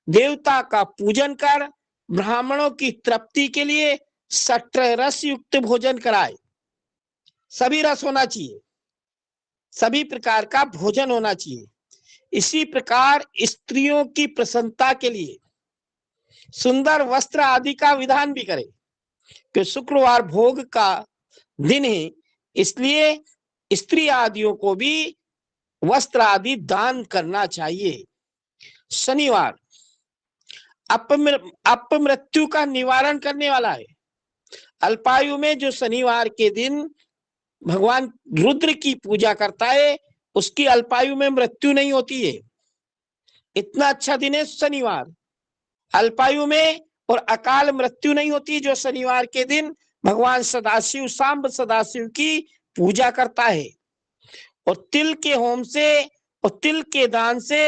देवता का पूजन कर ब्राह्मणों की तृप्ति के लिए 17 रस युक्त भोजन कराए। सभी रस होना चाहिए, सभी प्रकार का भोजन होना चाहिए। इसी प्रकार स्त्रियों की प्रसन्नता के लिए सुंदर वस्त्र आदि का विधान भी करे, कि शुक्रवार भोग का दिन है, इसलिए स्त्री आदियों को भी वस्त्र आदि दान करना चाहिए। शनिवार अपमृत्यु का निवारण करने वाला है। अल्पायु में जो शनिवार के दिन भगवान रुद्र की पूजा करता है, उसकी अल्पायु में मृत्यु नहीं होती है। इतना अच्छा दिन है शनिवार, अल्पायु में और अकाल मृत्यु नहीं होती जो शनिवार के दिन भगवान सदाशिव सांब सदाशिव की पूजा करता है। और तिल के होम से और तिल के दान से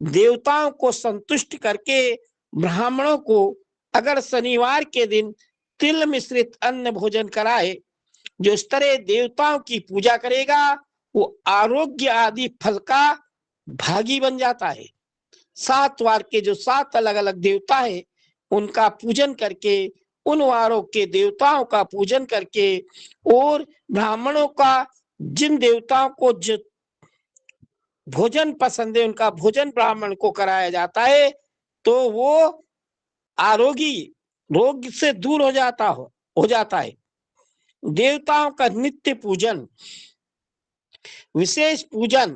देवताओं को संतुष्ट करके ब्राह्मणों को अगर शनिवार के दिन तिल मिश्रित अन्न भोजन कराए, जो इस तरह देवताओं की पूजा करेगा वो आरोग्य आदि फल का भागी बन जाता है। 7 वार के जो 7 अलग अलग देवता है उनका पूजन करके, उन वारों के देवताओं का पूजन करके और ब्राह्मणों का जिन देवताओं को जो भोजन पसंद है उनका भोजन ब्राह्मण को कराया जाता है, तो वो आरोगी रोग से दूर हो जाता है। देवताओं का नित्य पूजन, विशेष पूजन,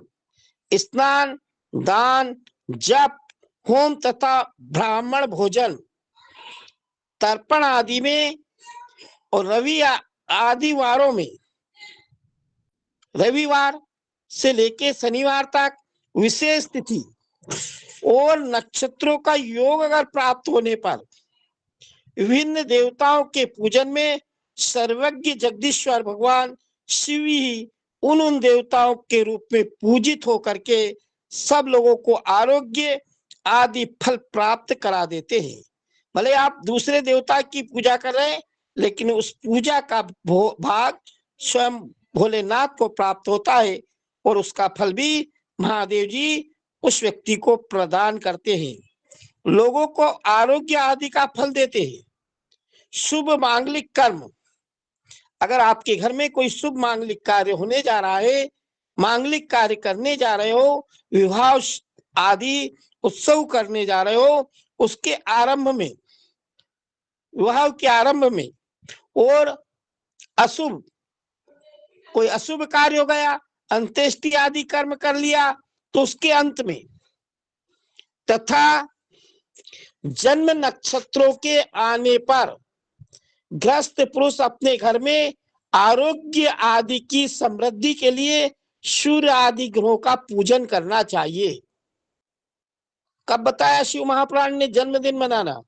स्नान, दान, जप, होम तथा ब्राह्मण भोजन, तर्पण आदि में और रवि आदि वारों में, रविवार से लेके शनिवार तक विशेष तिथि और नक्षत्रों का योग अगर प्राप्त होने पर विभिन्न देवताओं के पूजन में सर्वज्ञ जगदीश्वर भगवान शिव ही उन देवताओं के रूप में पूजित होकर के सब लोगों को आरोग्य आदि फल प्राप्त करा देते हैं। भले आप दूसरे देवता की पूजा कर रहे हैं, लेकिन उस पूजा का भाग स्वयं भोलेनाथ को प्राप्त होता है और उसका फल भी महादेव जी उस व्यक्ति को प्रदान करते हैं। लोगों को आरोग्य आदि का फल देते हैं। शुभ मांगलिक कर्म, अगर आपके घर में कोई शुभ मांगलिक कार्य होने जा रहा है, मांगलिक कार्य करने जा रहे हो, विवाह आदि उत्सव करने जा रहे हो, उसके आरंभ में, विवाह के आरंभ में और अशुभ कोई अशुभ कार्य हो गया, अंत्येष्टि आदि कर्म कर लिया, तो उसके अंत में, तथा जन्म नक्षत्रों के आने पर गृहस्थ पुरुष अपने घर में आरोग्य आदि की समृद्धि के लिए सूर्य आदि ग्रहों का पूजन करना चाहिए। कब बताया शिव महापुराण ने जन्मदिन मनाना?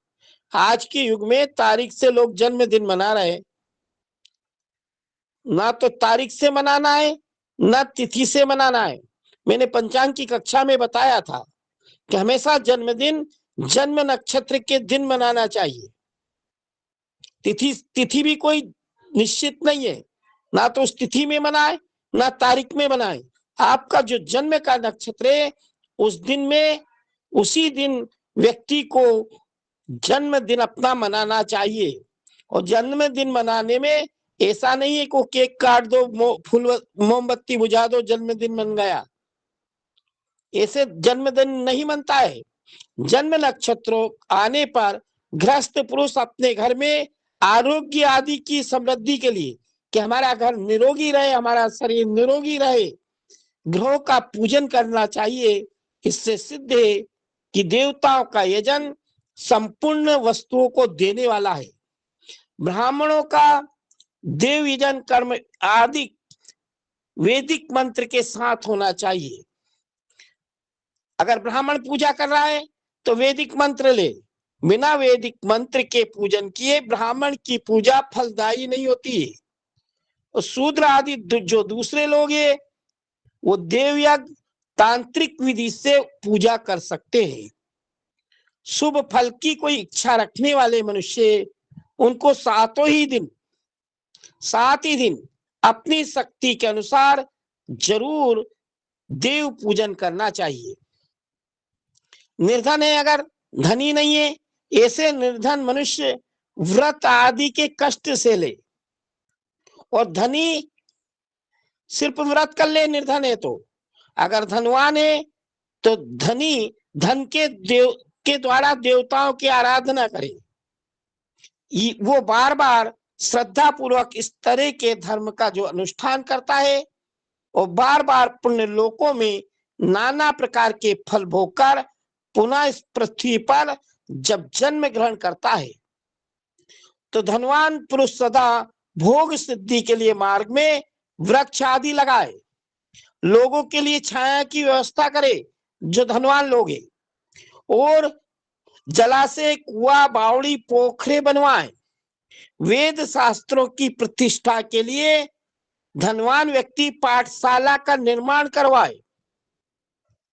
आज के युग में तारीख से लोग जन्मदिन मना रहे, ना तो तारीख से मनाना है ना तिथि से मनाना है। मैंने पंचांग की कक्षा में बताया था कि हमेशा जन्मदिन जन्म नक्षत्र के दिन मनाना चाहिए। तिथि भी कोई निश्चित नहीं है, ना तो उस तिथि में मनाए ना तारीख में मनाए। आपका जो जन्म का नक्षत्र है उस दिन में, उसी दिन व्यक्ति को जन्मदिन अपना मनाना चाहिए। और जन्मदिन मनाने में ऐसा नहीं है को केक काट दो, फूल मोमबत्ती बुझा दो, जन्मदिन मन गया, ऐसे जन्मदिन नहीं मनता है। जन्म नक्षत्रों आने पर गृहस्थ पुरुष अपने घर में आरोग्य आदि की समृद्धि के लिए, कि हमारा घर निरोगी रहे, हमारा शरीर निरोगी रहे, ग्रहों का पूजन करना चाहिए। इससे सिद्ध है कि देवताओं का यजन संपूर्ण वस्तुओं को देने वाला है। ब्राह्मणों का देव यजन कर्म आदि वैदिक मंत्र के साथ होना चाहिए। अगर ब्राह्मण पूजा कर रहा है तो वैदिक मंत्र ले, बिना वैदिक मंत्र के पूजन किए ब्राह्मण की पूजा फलदायी नहीं होती है। और शूद्र आदि जो दूसरे लोग हैं वो देवयज्ञ तांत्रिक विधि से पूजा कर सकते हैं। शुभ फल की कोई इच्छा रखने वाले मनुष्य, उनको सात ही दिन अपनी शक्ति के अनुसार जरूर देव पूजन करना चाहिए। निर्धन है, अगर धनी नहीं है, ऐसे निर्धन मनुष्य व्रत आदि के कष्ट से ले, और धनी सिर्फ व्रत कर ले निर्धन है तो। अगर धनवान है तो धनी धन के द्वारा देवताओं की आराधना करे, वो बार बार श्रद्धा पूर्वक इस तरह के धर्म का जो अनुष्ठान करता है, और बार बार पुण्य लोकों में नाना प्रकार के फल भोगकर पुनः इस पृथ्वी पर जब जन्म ग्रहण करता है, तो धनवान पुरुष सदा भोग सिद्धि के लिए मार्ग में वृक्ष आदि लगाए, लोगों के लिए छाया की व्यवस्था करे जो धनवान लोग हैं, और जलाशय, कुआं, बावड़ी, पोखरे बनवाए। वेद शास्त्रों की प्रतिष्ठा के लिए धनवान व्यक्ति पाठशाला का निर्माण करवाए,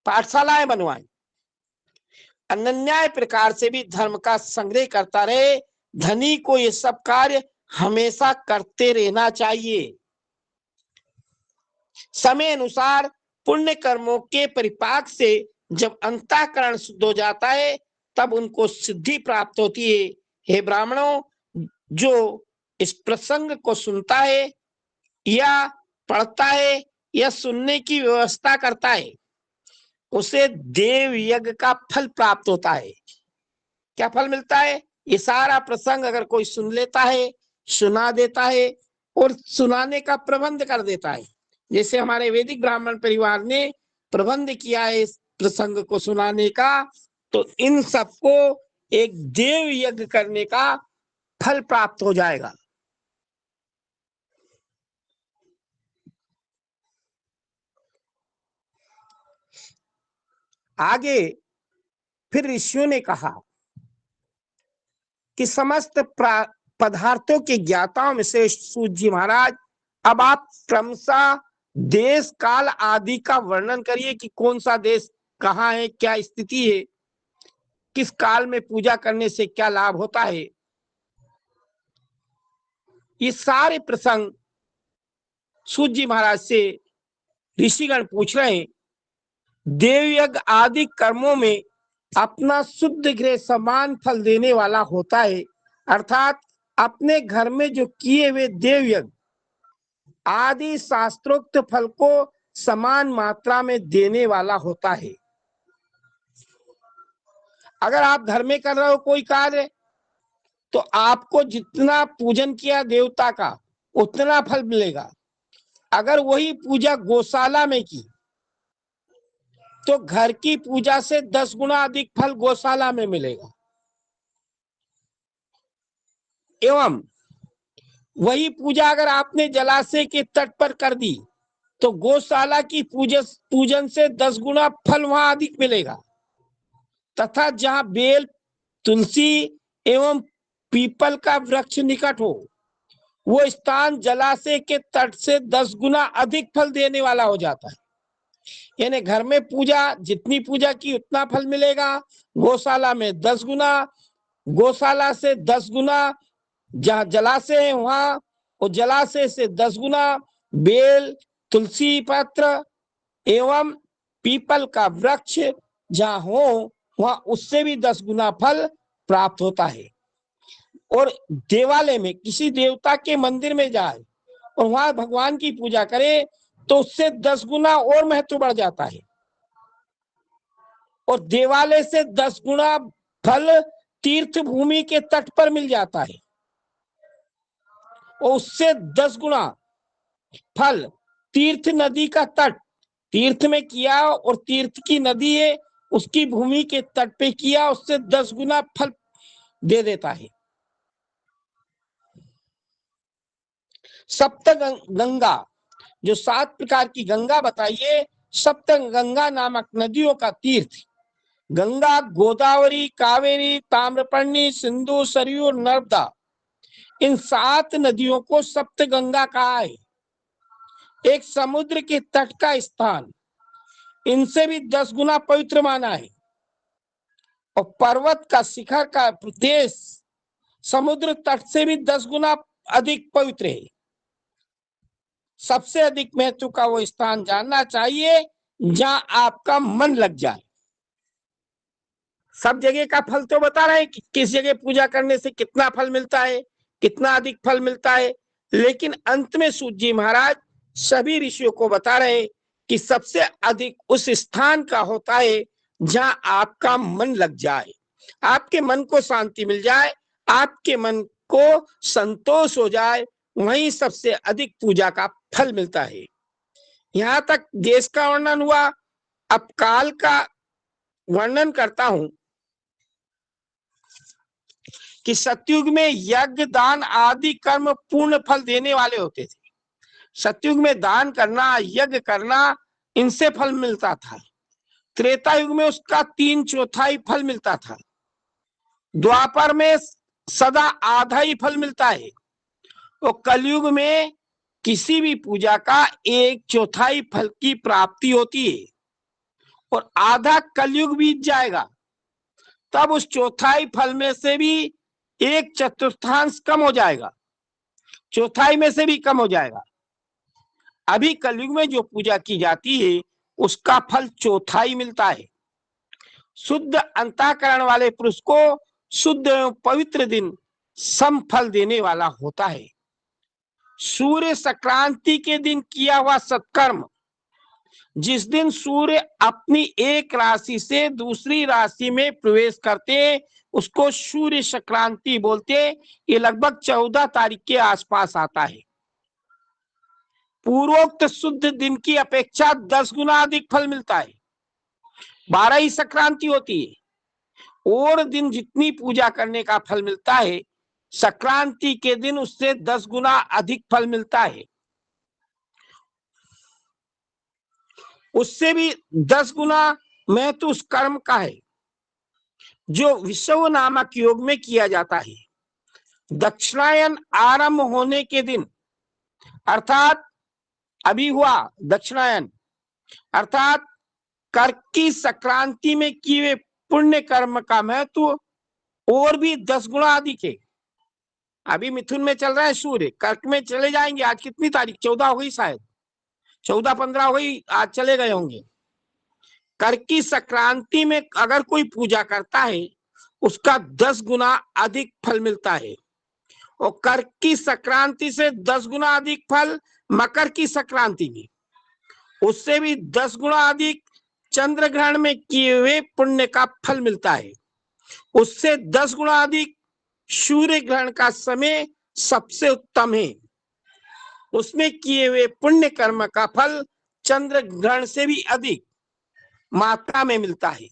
पाठशालाएं बनवाए। अनन्याय प्रकार से भी धर्म का संग्रह करता रहे। धनी को ये सब कार्य हमेशा करते रहना चाहिए। समय अनुसार पुण्य कर्मों के परिपाक से जब अंतःकरण शुद्ध हो जाता है, तब उनको सिद्धि प्राप्त होती है। हे ब्राह्मणों, जो इस प्रसंग को सुनता है या पढ़ता है या सुनने की व्यवस्था करता है, उसे देव यज्ञ का फल प्राप्त होता है। क्या फल मिलता है? ये सारा प्रसंग अगर कोई सुन लेता है, सुना देता है और सुनाने का प्रबंध कर देता है, जैसे हमारे वैदिक ब्राह्मण परिवार ने प्रबंध किया है इस प्रसंग को सुनाने का, तो इन सबको एक देव यज्ञ करने का फल प्राप्त हो जाएगा। आगे फिर ऋषियों ने कहा कि समस्त पदार्थों के ज्ञाताओं में से सूत जी महाराज, अब आप क्रमशः देश काल आदि का वर्णन करिए कि कौन सा देश कहाँ है, क्या स्थिति है, किस काल में पूजा करने से क्या लाभ होता है। ये सारे प्रसंग सूत जी महाराज से ऋषिगण पूछ रहे हैं। देवयज्ञ आदि कर्मों में अपना शुद्ध गृह समान फल देने वाला होता है, अर्थात अपने घर में जो किए हुए देवयज्ञ आदि शास्त्रोक्त फल को समान मात्रा में देने वाला होता है। अगर आप घर में कर रहे हो कोई कार्य, तो आपको जितना पूजन किया देवता का उतना फल मिलेगा। अगर वही पूजा गौशाला में की, तो घर की पूजा से 10 गुना अधिक फल गौशाला में मिलेगा। एवं वही पूजा अगर आपने जलाशय के तट पर कर दी, तो गौशाला की पूजन से 10 गुना फल वहां अधिक मिलेगा। तथा जहां बेल, तुलसी एवं पीपल का वृक्ष निकट हो, वो स्थान जलाशय के तट से 10 गुना अधिक फल देने वाला हो जाता है। यानी घर में पूजा जितनी पूजा की उतना फल मिलेगा, गौशाला में 10 गुना, गौशाला से 10 गुना, जहां जलाशय है वहां, और जलाशय से 10 गुना बेल, तुलसी पत्र एवं पीपल का वृक्ष जहां हो, वहां उससे भी 10 गुना फल प्राप्त होता है। और देवालय में किसी देवता के मंदिर में जाए और वहां भगवान की पूजा करे, तो उससे 10 गुना और महत्व बढ़ जाता है। और देवालय से 10 गुना फल तीर्थ भूमि के तट पर मिल जाता है, और उससे 10 गुना फल तीर्थ नदी का तट, तीर्थ में किया और तीर्थ की नदी है उसकी भूमि के तट पे किया, उससे 10 गुना फल दे देता है। सप्त गंगा, जो 7 प्रकार की गंगा बताइए, सप्त गंगा नामक नदियों का तीर्थ गंगा, गोदावरी, कावेरी, ताम्रपर्णी, सिंधु, सरयू और नर्मदा, इन 7 नदियों को सप्त गंगा कहा है। एक समुद्र के तट का स्थान इनसे भी 10 गुना पवित्र माना है। और पर्वत का शिखर का प्रदेश समुद्र तट से भी 10 गुना अधिक पवित्र है। सबसे अधिक महत्व का वो स्थान जानना चाहिए जहां आपका मन लग जाए। सब जगह का फल तो बता रहे हैं कि किस जगह पूजा करने से कितना फल मिलता है, कितना अधिक फल मिलता है, लेकिन अंत में सूत जी महाराज सभी ऋषियों को बता रहे कि सबसे अधिक उस स्थान का होता है जहां आपका मन लग जाए, आपके मन को शांति मिल जाए, आपके मन को संतोष हो जाए, वहीं सबसे अधिक पूजा का फल मिलता है। यहां तक देश का वर्णन हुआ, अब काल का वर्णन करता हूं कि सतयुग में यज्ञ दान आदि कर्म पूर्ण फल देने वाले होते थे। सतयुग में दान करना, यज्ञ करना, इनसे फल मिलता था। त्रेता युग में उसका 3/4 फल मिलता था। द्वापर में सदा आधा ही फल मिलता है और कलयुग में किसी भी पूजा का 1/4 फल की प्राप्ति होती है और आधा कलयुग बीत जाएगा तब उस चौथाई फल में से भी 1/4 कम हो जाएगा, चौथाई में से भी कम हो जाएगा। अभी कलयुग में जो पूजा की जाती है उसका फल चौथाई मिलता है। शुद्ध अंतःकरण वाले पुरुष को शुद्ध एवं पवित्र दिन सम फल देने वाला होता है। सूर्य संक्रांति के दिन किया हुआ सत्कर्म, जिस दिन सूर्य अपनी एक राशि से दूसरी राशि में प्रवेश करते उसको सूर्य संक्रांति बोलते। ये लगभग 14 तारीख के आसपास आता है। पूर्वोक्त शुद्ध दिन की अपेक्षा 10 गुना अधिक फल मिलता है। 12 ही संक्रांति होती है और दिन जितनी पूजा करने का फल मिलता है संक्रांति के दिन उससे 10 गुना अधिक फल मिलता है। उससे भी 10 गुना महत्व उस कर्म का है जो विषव नामक योग में किया जाता है। दक्षिणायन आरंभ होने के दिन, अर्थात अभी हुआ दक्षिणायन, अर्थात कर्क की संक्रांति में किए हुए पुण्य कर्म का महत्व और भी 10 गुना अधिक है। अभी मिथुन में चल रहा है सूर्य, कर्क में चले जाएंगे। आज कितनी तारीख? 14 हो गई, शायद 14-15 हो गई, आज चले गए होंगे। कर्क की संक्रांति में अगर कोई पूजा करता है उसका 10 गुना अधिक फल मिलता है और कर्क की संक्रांति से 10 गुना अधिक फल मकर की संक्रांति में, उससे भी 10 गुना अधिक चंद्र ग्रहण में किए हुए पुण्य का फल मिलता है। उससे 10 गुना अधिक सूर्य ग्रहण का समय सबसे उत्तम है, उसमें किए हुए पुण्य कर्म का फल चंद्र ग्रहण से भी अधिक मात्रा में मिलता है।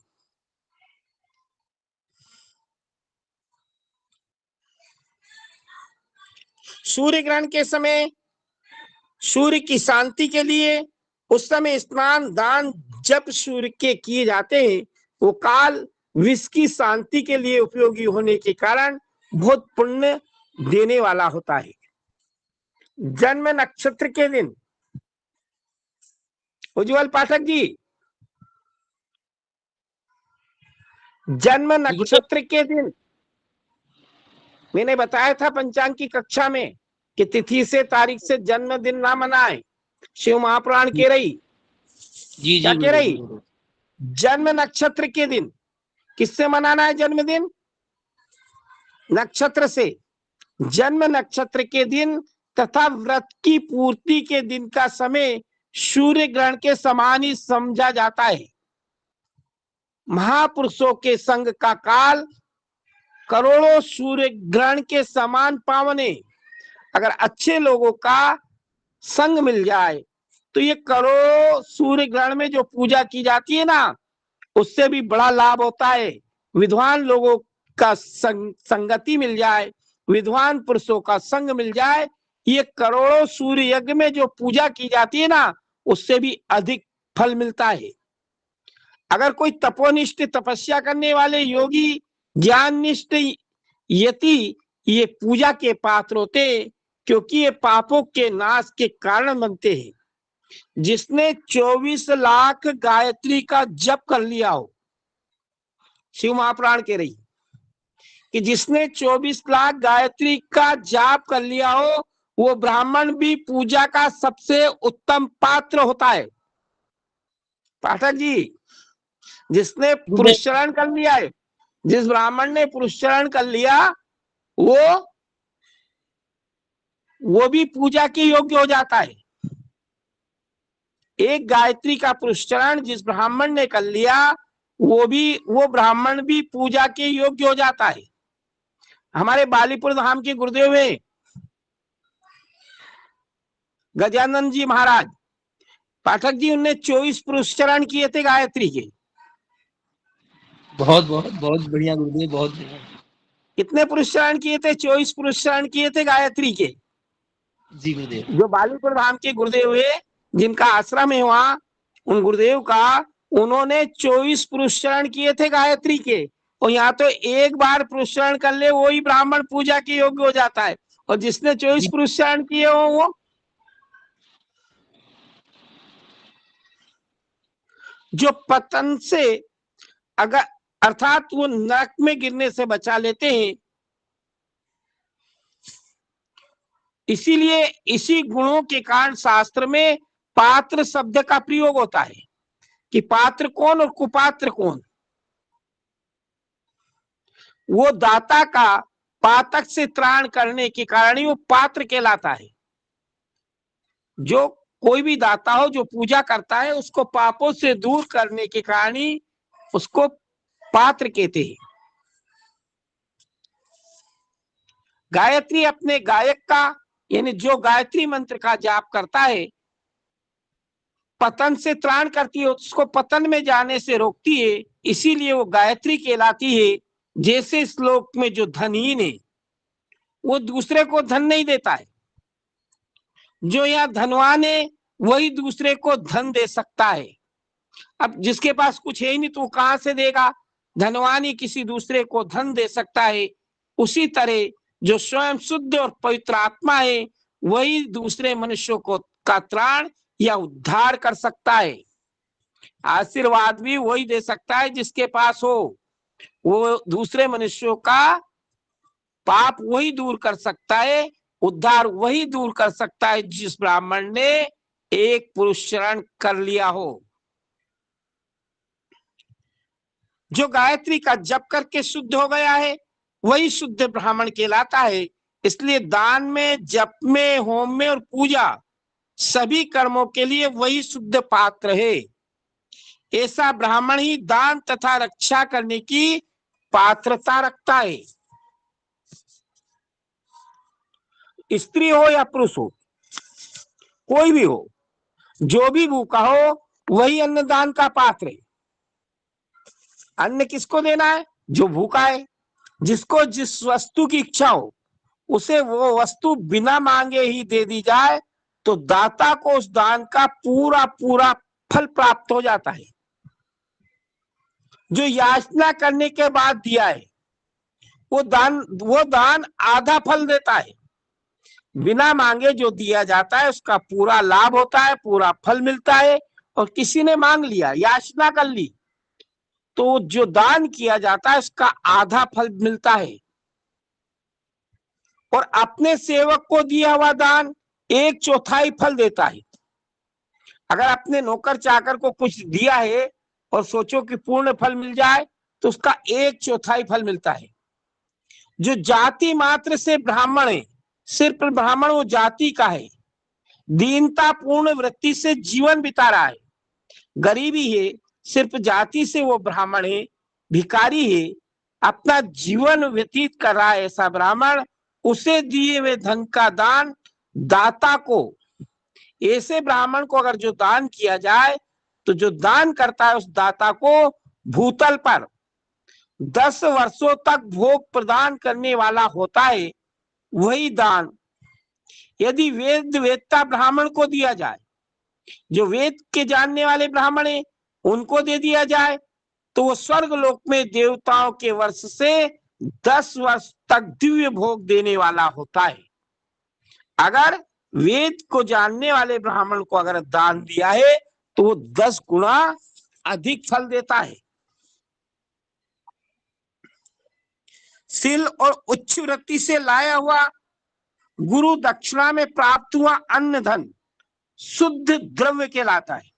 सूर्य ग्रहण के समय सूर्य की शांति के लिए उस समय स्नान दान जब सूर्य के किए जाते हैं वो काल विश्व की शांति के लिए उपयोगी होने के कारण बहुत पुण्य देने वाला होता है। जन्म नक्षत्र के दिन, उज्जवल पाठक जी, जन्म नक्षत्र के दिन मैंने बताया था पंचांग की कक्षा में कि तिथि से तारीख से जन्मदिन ना मनाए। शिव महापुराण कह रही, जी क्या जी कह रही? जन्म नक्षत्र के दिन। किससे मनाना है जन्मदिन? नक्षत्र से। जन्म नक्षत्र के दिन तथा व्रत की पूर्ति के दिन का समय सूर्य ग्रहण के समान ही समझा जाता है। महापुरुषों के संग का काल करोड़ों सूर्य ग्रहण के समान पावन है। अगर अच्छे लोगों का संग मिल जाए तो ये करोड़ों सूर्य ग्रहण में जो पूजा की जाती है ना उससे भी बड़ा लाभ होता है। विद्वान लोगों का संगति मिल जाए, विद्वान पुरुषों का संग मिल जाए, ये करोड़ों सूर्य यज्ञ में जो पूजा की जाती है ना उससे भी अधिक फल मिलता है। अगर कोई तपोनिष्ठ तपस्या करने वाले योगी ज्ञाननिष्ठ यति ये पूजा के पात्र होते क्योंकि ये पापों के नाश के कारण बनते हैं। जिसने 24 लाख गायत्री का जप कर लिया हो, शिव महापुराण कह रही कि जिसने 24 लाख गायत्री का जाप कर लिया हो वो ब्राह्मण भी पूजा का सबसे उत्तम पात्र होता है। पाठक जी, जिसने पुरुषचरण कर लिया है, जिस ब्राह्मण ने पुरुषचरण कर लिया वो भी पूजा के योग्य हो जाता है। एक गायत्री का पुरुषचरण जिस ब्राह्मण ने कर लिया वो ब्राह्मण भी पूजा के योग्य हो जाता है। हमारे बालीपुर धाम के गुरुदेव हैं गजानन जी महाराज, पाठक जी, उनने 24 पुरुषचरण किए थे गायत्री के। बहुत बहुत बहुत बढ़िया गुरुदेव, बहुत बढ़िया। कितने पुरुषचरण किए थे? 24 पुरुषचरण किए थे गायत्री के। जी गुरुदेव। जो बालीपुर धाम के गुरुदेव है, जिनका आश्रम है वहां, उन गुरुदेव का उन्होंने 24 पुरुषचरण किए थे गायत्री के। और यहाँ तो एक बार पुरुषचरण कर ले वही ब्राह्मण पूजा के योग्य हो जाता है, और जिसने 24 पुरुषचरण किए हो वो जो पतन से अगर अर्थात वो नरक में गिरने से बचा लेते हैं। इसीलिए इसी गुणों के कारण शास्त्र में पात्र शब्द का प्रयोग होता है कि पात्र कौन और कुपात्र कौन। वो दाता का पातक से त्राण करने के कारण ही वो पात्र कहलाता है। जो कोई भी दाता हो जो पूजा करता है उसको पापों से दूर करने के कारण ही उसको पात्र कहते हैं। गायत्री अपने गायक का यानी जो गायत्री मंत्र का जाप करता है पतन से त्राण करती है, उसको पतन में जाने से रोकती है, इसीलिए वो गायत्री कहलाती है। जैसे श्लोक में जो धनहीन है वो दूसरे को धन नहीं देता है, जो यहाँ धनवान है वही दूसरे को धन दे सकता है। अब जिसके पास कुछ है ही नहीं तो वो कहां से देगा? धनवान ही किसी दूसरे को धन दे सकता है। उसी तरह जो स्वयं शुद्ध और पवित्र आत्मा है वही दूसरे मनुष्यों को का त्राण या उद्धार कर सकता है। आशीर्वाद भी वही दे सकता है जिसके पास हो। वो दूसरे मनुष्यों का पाप वही दूर कर सकता है, उद्धार वही दूर कर सकता है जिस ब्राह्मण ने एक पुरुषचरण कर लिया हो। जो गायत्री का जप करके शुद्ध हो गया है वही शुद्ध ब्राह्मण कहलाता है। इसलिए दान में, जप में, होम में और पूजा सभी कर्मों के लिए वही शुद्ध पात्र है। ऐसा ब्राह्मण ही दान तथा रक्षा करने की पात्रता रखता है। स्त्री हो या पुरुष हो, कोई भी हो, जो भी भूखा हो वही अन्नदान का पात्र है। अन्न किसको देना है? जो भूखा है। जिसको जिस वस्तु की इच्छा हो उसे वो वस्तु बिना मांगे ही दे दी जाए तो दाता को उस दान का पूरा पूरा फल प्राप्त हो जाता है। जो याचना करने के बाद दिया है वो दान आधा फल देता है। बिना मांगे जो दिया जाता है उसका पूरा लाभ होता है, पूरा फल मिलता है। और किसी ने मांग लिया, याचना कर ली, तो जो दान किया जाता है उसका आधा फल मिलता है। और अपने सेवक को दिया हुआ दान 1/4 फल देता है। अगर अपने नौकर चाकर को कुछ दिया है और सोचो कि पूर्ण फल मिल जाए तो उसका 1/4 फल मिलता है। जो जाति मात्र से ब्राह्मण है, सिर्फ ब्राह्मण वो जाति का है, दीनता पूर्ण वृत्ति से जीवन बिता रहा है, गरीबी है, सिर्फ जाति से वो ब्राह्मण है, भिखारी है, अपना जीवन व्यतीत कर रहा है, ऐसा ब्राह्मण, उसे दिए हुए धन का दान दाता को, ऐसे ब्राह्मण को अगर जो दान किया जाए तो जो दान करता है उस दाता को भूतल पर 10 वर्षों तक भोग प्रदान करने वाला होता है। वही दान यदि वेदता ब्राह्मण को दिया जाए, जो वेद के जानने वाले ब्राह्मण है उनको दे दिया जाए तो वो स्वर्ग लोक में देवताओं के वर्ष से 10 वर्ष तक दिव्य भोग देने वाला होता है। अगर वेद को जानने वाले ब्राह्मण को अगर दान दिया है तो वो 10 गुना अधिक फल देता है। शील और उच्च वृत्ति से लाया हुआ गुरु दक्षिणा में प्राप्त हुआ अन्न धन शुद्ध द्रव्य कहलाता है।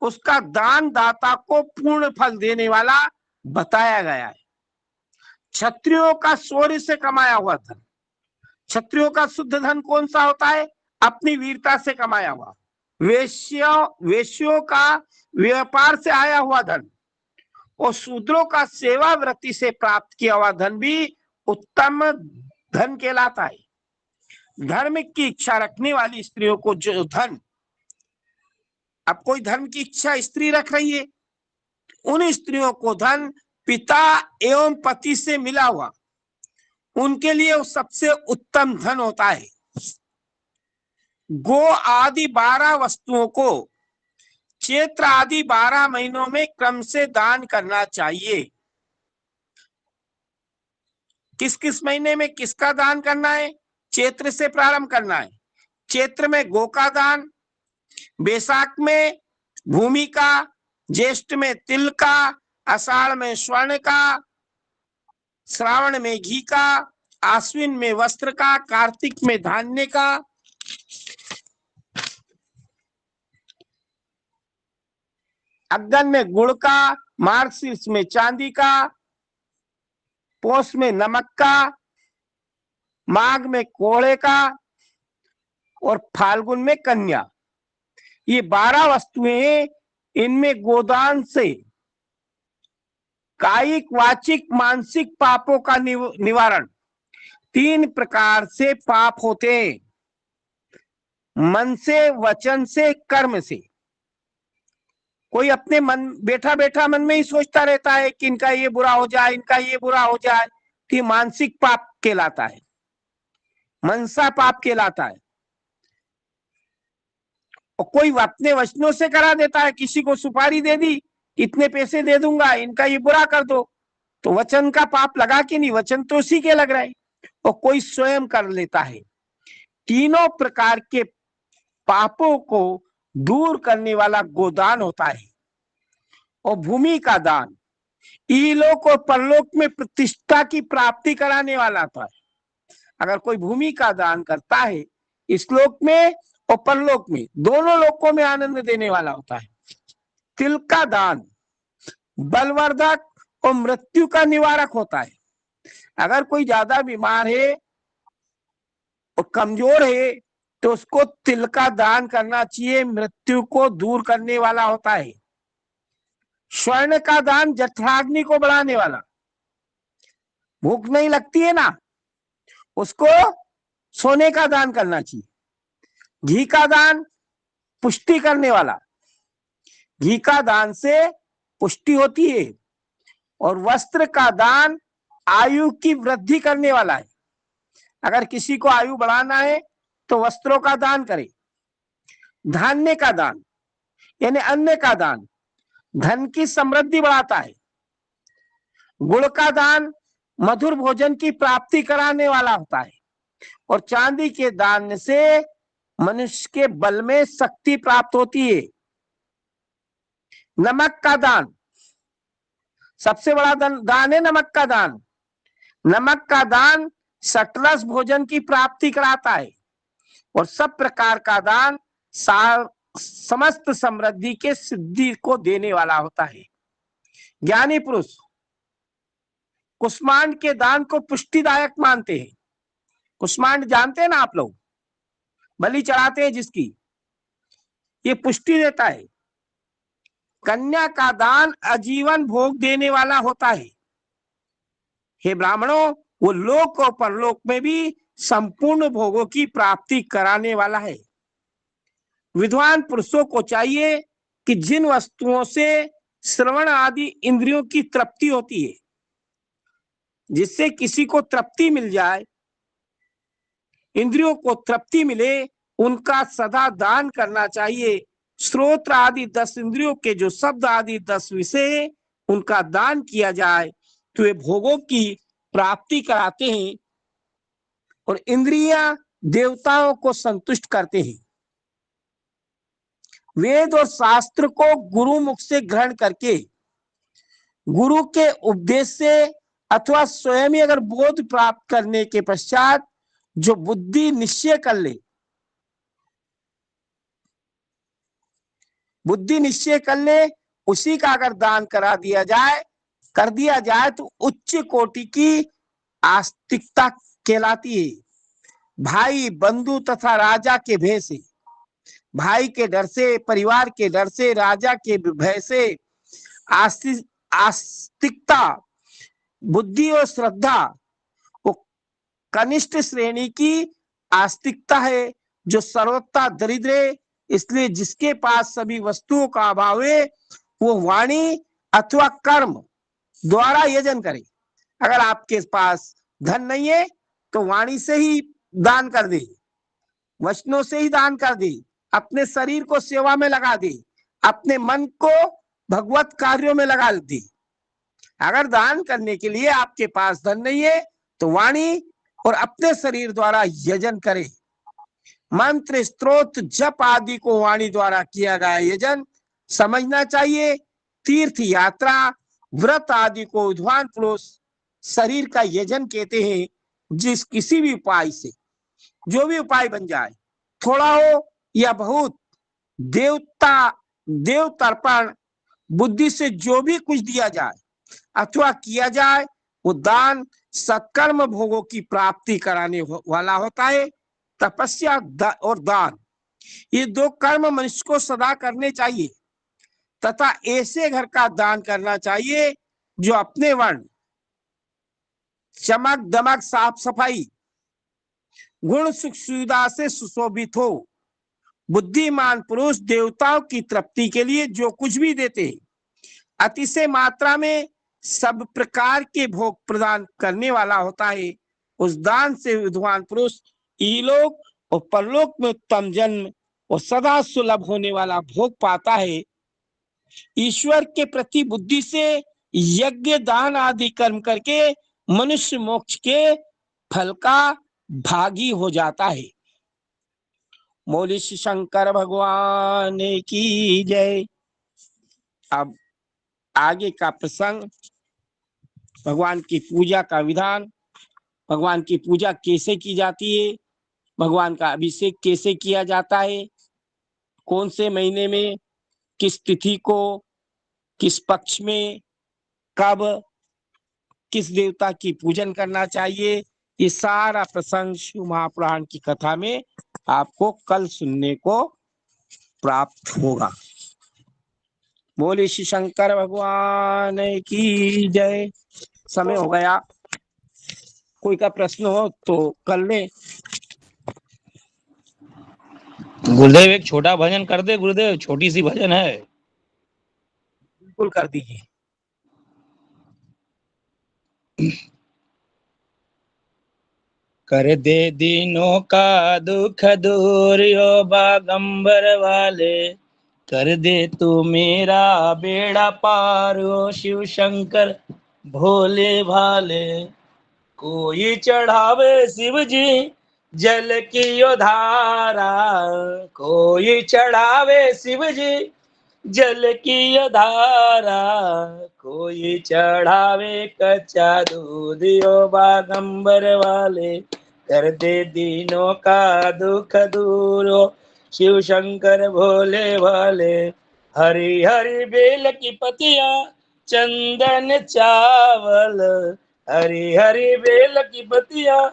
उसका दान दाता को पूर्ण फल देने वाला बताया गया है। क्षत्रियों का शौर्य से कमाया हुआ धन, क्षत्रियों का शुद्ध धन कौन सा होता है? अपनी वीरता से कमाया हुआ। वेश्यों का व्यापार से आया हुआ धन और शूद्रों का सेवा वृत्ति से प्राप्त किया हुआ धन भी उत्तम धन कहलाता है। धर्म की इच्छा रखने वाली स्त्रियों को जो धन, अब कोई धर्म की इच्छा स्त्री रख रही है, उन स्त्रियों को धन पिता एवं पति से मिला हुआ उनके लिए वो सबसे उत्तम धन होता है। गो आदि 12 वस्तुओं को चैत्र आदि 12 महीनों में क्रम से दान करना चाहिए। किस किस महीने में किसका दान करना है? चैत्र से प्रारंभ करना है। चैत्र में गो का दान, बैसाख में भूमि का, ज्येष्ठ में तिल का, आषाढ़ में स्वर्ण का, श्रावण में घी का, आश्विन में वस्त्र का, कार्तिक में धान्य का, अगन में गुड़ का, मार्गशीर्ष में चांदी का, पौष में नमक का, माघ में कोड़े का और फाल्गुन में कन्या। ये 12 वस्तुएं, इनमें गोदान से कायिक वाचिक मानसिक पापों का निवारण 3 प्रकार से पाप होते हैं। मन से, वचन से, कर्म से। कोई अपने मन बैठा बैठा मन में ही सोचता रहता है कि इनका ये बुरा हो जाए, इनका ये बुरा हो जाए, तो ये मानसिक पाप कहलाता है, मनसा पाप कहलाता है। और कोई अपने वचनों से करा देता है, किसी को सुपारी दे दी, इतने पैसे दे दूंगा, इनका ये बुरा कर दो, तो वचन का पाप लगा कि नहीं? वचन तो उसी के लग रहा है। और कोई स्वयं कर लेता है। तीनों प्रकार के पापों को दूर करने वाला गोदान होता है। और भूमि का दान इलोक और परलोक में प्रतिष्ठा की प्राप्ति कराने वाला होता है। अगर कोई भूमि का दान करता है, इस लोक में और परलोक में, दोनों लोकों में आनंद देने वाला होता है। तिल का दान बलवर्धक और मृत्यु का निवारक होता है। अगर कोई ज्यादा बीमार है और कमजोर है तो उसको तिल का दान करना चाहिए, मृत्यु को दूर करने वाला होता है। स्वर्ण का दान जठराग्नि को बढ़ाने वाला, भूख नहीं लगती है ना, उसको सोने का दान करना चाहिए। घी का दान पुष्टि करने वाला, घी का दान से पुष्टि होती है। और वस्त्र का दान आयु की वृद्धि करने वाला है। अगर किसी को आयु बढ़ाना है तो वस्त्रों का दान करे। धान्य का दान यानी अन्न का दान धन की समृद्धि बढ़ाता है। गुड़ का दान मधुर भोजन की प्राप्ति कराने वाला होता है। और चांदी के दान से मनुष्य के बल में शक्ति प्राप्त होती है। नमक का दान सबसे बड़ा दान है, नमक का दान। नमक का दान सटरस भोजन की प्राप्ति कराता है। और सब प्रकार का दान समस्त समृद्धि के सिद्धि को देने वाला होता है। ज्ञानी पुरुष कुष्मांड के दान को पुष्टिदायक मानते हैं। कुष्मांड जानते हैं ना आप लोग, बलि चढ़ाते हैं जिसकी, ये पुष्टि देता है। कन्या का दान आजीवन भोग देने वाला होता है। हे ब्राह्मणों, वो लोक और परलोक में भी संपूर्ण भोगों की प्राप्ति कराने वाला है। विद्वान पुरुषों को चाहिए कि जिन वस्तुओं से श्रवण आदि इंद्रियों की तृप्ति होती है, जिससे किसी को तृप्ति मिल जाए, इंद्रियों को तृप्ति मिले, उनका सदा दान करना चाहिए। श्रोत्र आदि 10 इंद्रियों के जो शब्द आदि 10 विषय, उनका दान किया जाए तो वे भोगों की प्राप्ति कराते हैं और इंद्रियां देवताओं को संतुष्ट करते हैं। वेद और शास्त्र को गुरु मुख से ग्रहण करके गुरु के उपदेश से अथवा स्वयं ही अगर बोध प्राप्त करने के पश्चात जो बुद्धि निश्चय कर ले, बुद्धि निश्चय कर ले, उसी का अगर दान कर दिया जाए तो उच्च कोटि की आस्तिकता कहलाती है। भाई बंधु तथा राजा के भय से, भाई के डर से, परिवार के डर से, राजा के भय से आस्तिकता, बुद्धि और श्रद्धा वो कनिष्ठ श्रेणी की आस्तिकता है जो सर्वथा दरिद्र है। इसलिए जिसके पास सभी वस्तुओं का अभाव है वो वाणी अथवा कर्म द्वारा यजन करे। अगर आपके पास धन नहीं है तो वाणी से ही दान कर दे, वचनों से ही दान कर दे, अपने शरीर को सेवा में लगा दे, अपने मन को भगवत कार्यों में लगा दे। अगर दान करने के लिए आपके पास धन नहीं है तो वाणी और अपने शरीर द्वारा यजन करे। मंत्र, स्तोत्र, जप आदि को वाणी द्वारा किया गया यजन समझना चाहिए। तीर्थ यात्रा, व्रत आदि को विद्वान पुरुष शरीर का यजन कहते हैं। जिस किसी भी उपाय से, जो भी उपाय बन जाए, थोड़ा हो या बहुत, देव तर्पण बुद्धि से जो भी कुछ दिया जाए अथवा किया जाए वो दान सत्कर्म भोगों की प्राप्ति कराने वाला होता है। तपस्या और दान, ये दो कर्म मनुष्य को सदा करने चाहिए तथा ऐसे घर का दान करना चाहिए जो अपने वर्ण, चमक दमक, साफ सफाई, गुण सुख सुविधा से सुशोभित हो। बुद्धिमान पुरुष देवताओं की तृप्ति के लिए जो कुछ भी देते हैं, अतिशय मात्रा में सब प्रकार के भोग प्रदान करने वाला होता है। उस दान से विद्वान पुरुष इलोक और परलोक में उत्तम जन्म और सदा सुलभ होने वाला भोग पाता है। ईश्वर के प्रति बुद्धि से यज्ञ दान आदि कर्म करके मनुष्य मोक्ष के फल का भागी हो जाता है। बोले श्री शंकर भगवान की जय। अब आगे का प्रसंग, भगवान की पूजा का विधान, भगवान की पूजा कैसे की जाती है, भगवान का अभिषेक कैसे किया जाता है, कौन से महीने में, किस तिथि को, किस पक्ष में, कब, किस देवता की पूजन करना चाहिए, ये सारा प्रसंग शिव महापुराण की कथा में आपको कल सुनने को प्राप्त होगा। बोले श्री शंकर भगवान की जय। समय हो गया, कोई का प्रश्न हो तो कर ले। गुरुदेव एक छोटा भजन कर दे गुरुदेव, छोटी सी भजन है। बिल्कुल कर दीजिए। कर दे दीनों का दुख दूर यो बागंबर वाले, कर दे तू मेरा बेड़ा पार हो शिव शंकर भोले भाले। कोई चढ़ावे शिव जी जल की यो धारा, कोई चढ़ावे शिव जी जल की यो धारा, कोई चढ़ावे कच्चा दूध यो बागंबर वाले, कर दे दीनों का दुख दूर हो शिव शंकर भोले भाले। हरी हरी बेल की पतिया चंदन चावल, हरी हरी बेल की पतिया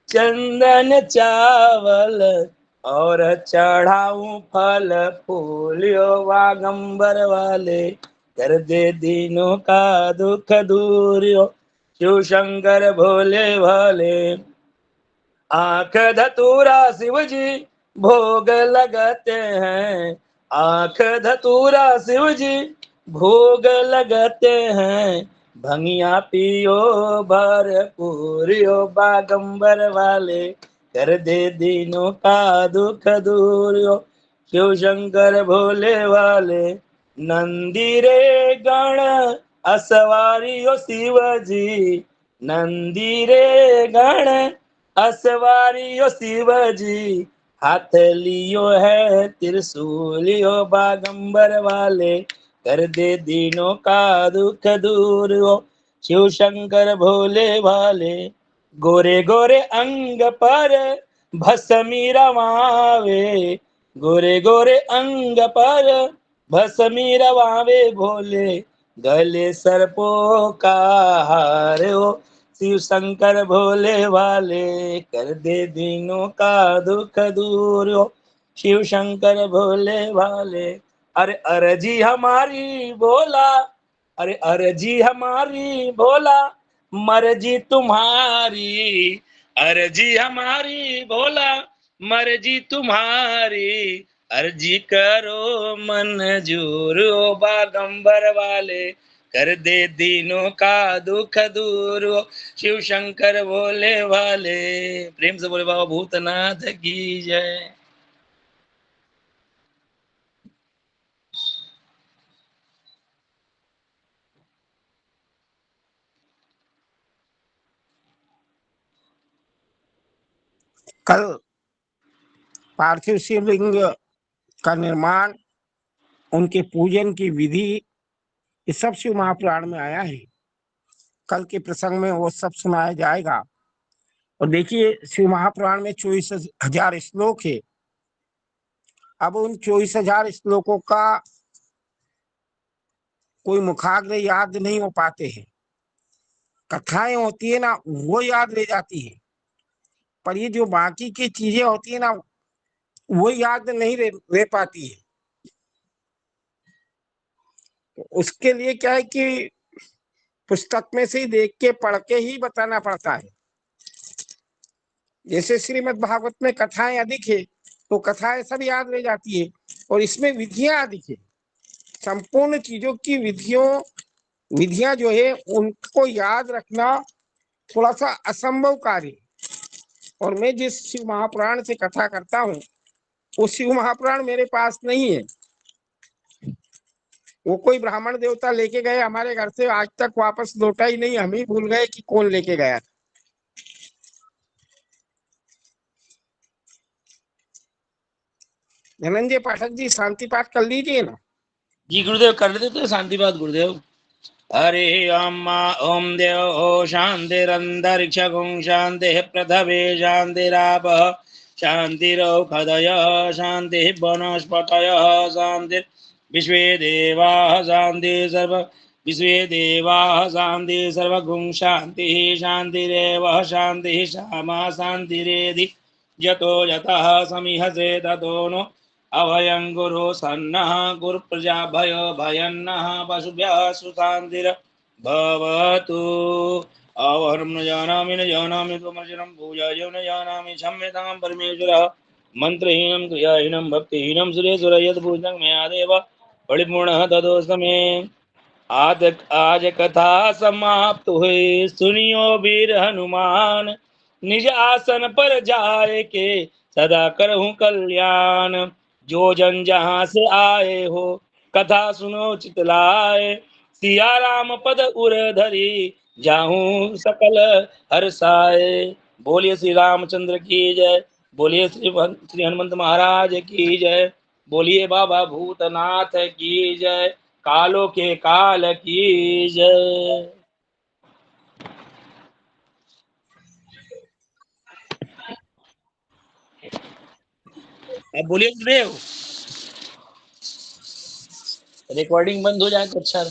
चंदन चावल, और चढ़ाऊं फल फूलियो बागंबर वाले, कर दे दीनों का दुख दूर हो शिव शंकर भोले भाले। आंख धतूरा शिव जी भोग लगते हैं, आंख धतूरा शिव जी भोग लगते हैं, भंगिया पियो भरपूर यो बागंबर वाले, कर दे दीनों का दुख दूर यो शिव शंकर भोले वाले। नंदी रे गण असवारियो शिव जी, नंदी रे गण असवारियो शिव जी, हाथ लियो है त्रिशूलियो बागंबर वाले, कर दे दीनों का दुख दूर हो शिव शंकर भोले भाले, गोरे गोरे अंग पर भस्मी रमावे, गोरे गोरे अंग पर भस्मी रमावे भोले, गले सर्पों का हार हो, शिव शंकर भोले वाले, कर दे दीनों का दुख दूर हो, शिव शंकर भोले वाले। अरे अर्जी हमारी भोला, अरे अर्जी हमारी भोला, मर्जी तुम्हारी, अर्जी हमारी भोला, मर्जी तुम्हारी, अर्जी करो मंजूर ओ बागंबर वाले, कर दे दीनों का दुख दूर हो, शिव शंकर भोले वाले। प्रेम से बोले बाबा भूतनाथ की जय। कल पार्थिव शिवलिंग का निर्माण, उनके पूजन की विधि, ये सब शिव महापुराण में आया है। कल के प्रसंग में वो सब सुनाया जाएगा। और देखिए, शिव महापुराण में 24,000 श्लोक है। अब उन 24,000 श्लोकों का कोई मुखाग्र याद नहीं हो पाते हैं। कथाएं होती है ना, वो याद रह जाती है, पर ये जो बाकी की चीजें होती है ना, वो याद नहीं रह पाती है। तो उसके लिए क्या है कि पुस्तक में से ही देख के पढ़ के ही बताना पड़ता है। जैसे श्रीमद् भागवत में कथाएं अधिक है, तो कथाएं सब याद रह जाती है, और इसमें विधियां अधिक है। संपूर्ण चीजों की विधियां जो है, उनको याद रखना थोड़ा सा असंभव कार्य है। और मैं जिस शिव महापुराण से कथा करता हूँ, वो शिव महापुराण मेरे पास नहीं है। वो कोई ब्राह्मण देवता लेके गए हमारे घर से, आज तक वापस लौटा ही नहीं। हम ही भूल गए कि कौन लेके गया था। धनंजय पाठक जी, शांति पाठ कर लीजिए ना। जी गुरुदेव कर देते तो शांति बात गुरुदेव। हरे ओम देव शांतिरंतरिक्षं शांति पृथ्वी शांतिरापः शांतिरौषधयः शांति वनस्पतयः शांति विश्वे देवाः शांति सर्व विश्वे देवाः शांति सर्वगुण शांति शांतिरेव शांति श्यामा शांतिरेधि यतो यतः समिहसे ततो नो अभयं गुरु सन्नः गुरु प्रजा भयो भयन्नः पशुभ्यः सुशान्तिर् भवतु। अवहरं न जानामि त्वमर्चनं पूजाय न जानामि क्षम्यतां परमेश्वरः। मंत्रहीनं क्रियाहीनं भक्तिहीनं सुरेश्वर यत् पूजनं मया देव परिपूर्णः तदोऽस्तु मे। आज कथा समाप्त हुई, सुनियो वीर हनुमान, निज आसन पर जाए के सदा करहूं कल्याण। जो जन जहां से आए हो कथा सुनो चितलाए, सिया राम पद उर धरी जाहूं सकल हर्षाए। बोलिए श्री रामचंद्र की जय, बोलिए श्री हनुमंत महाराज की जय, बोलिए बाबा भूतनाथ की जय, कालों के काल की जय। अब बोलिए गुरुदेव, रिकॉर्डिंग बंद हो जाए तो अच्छा।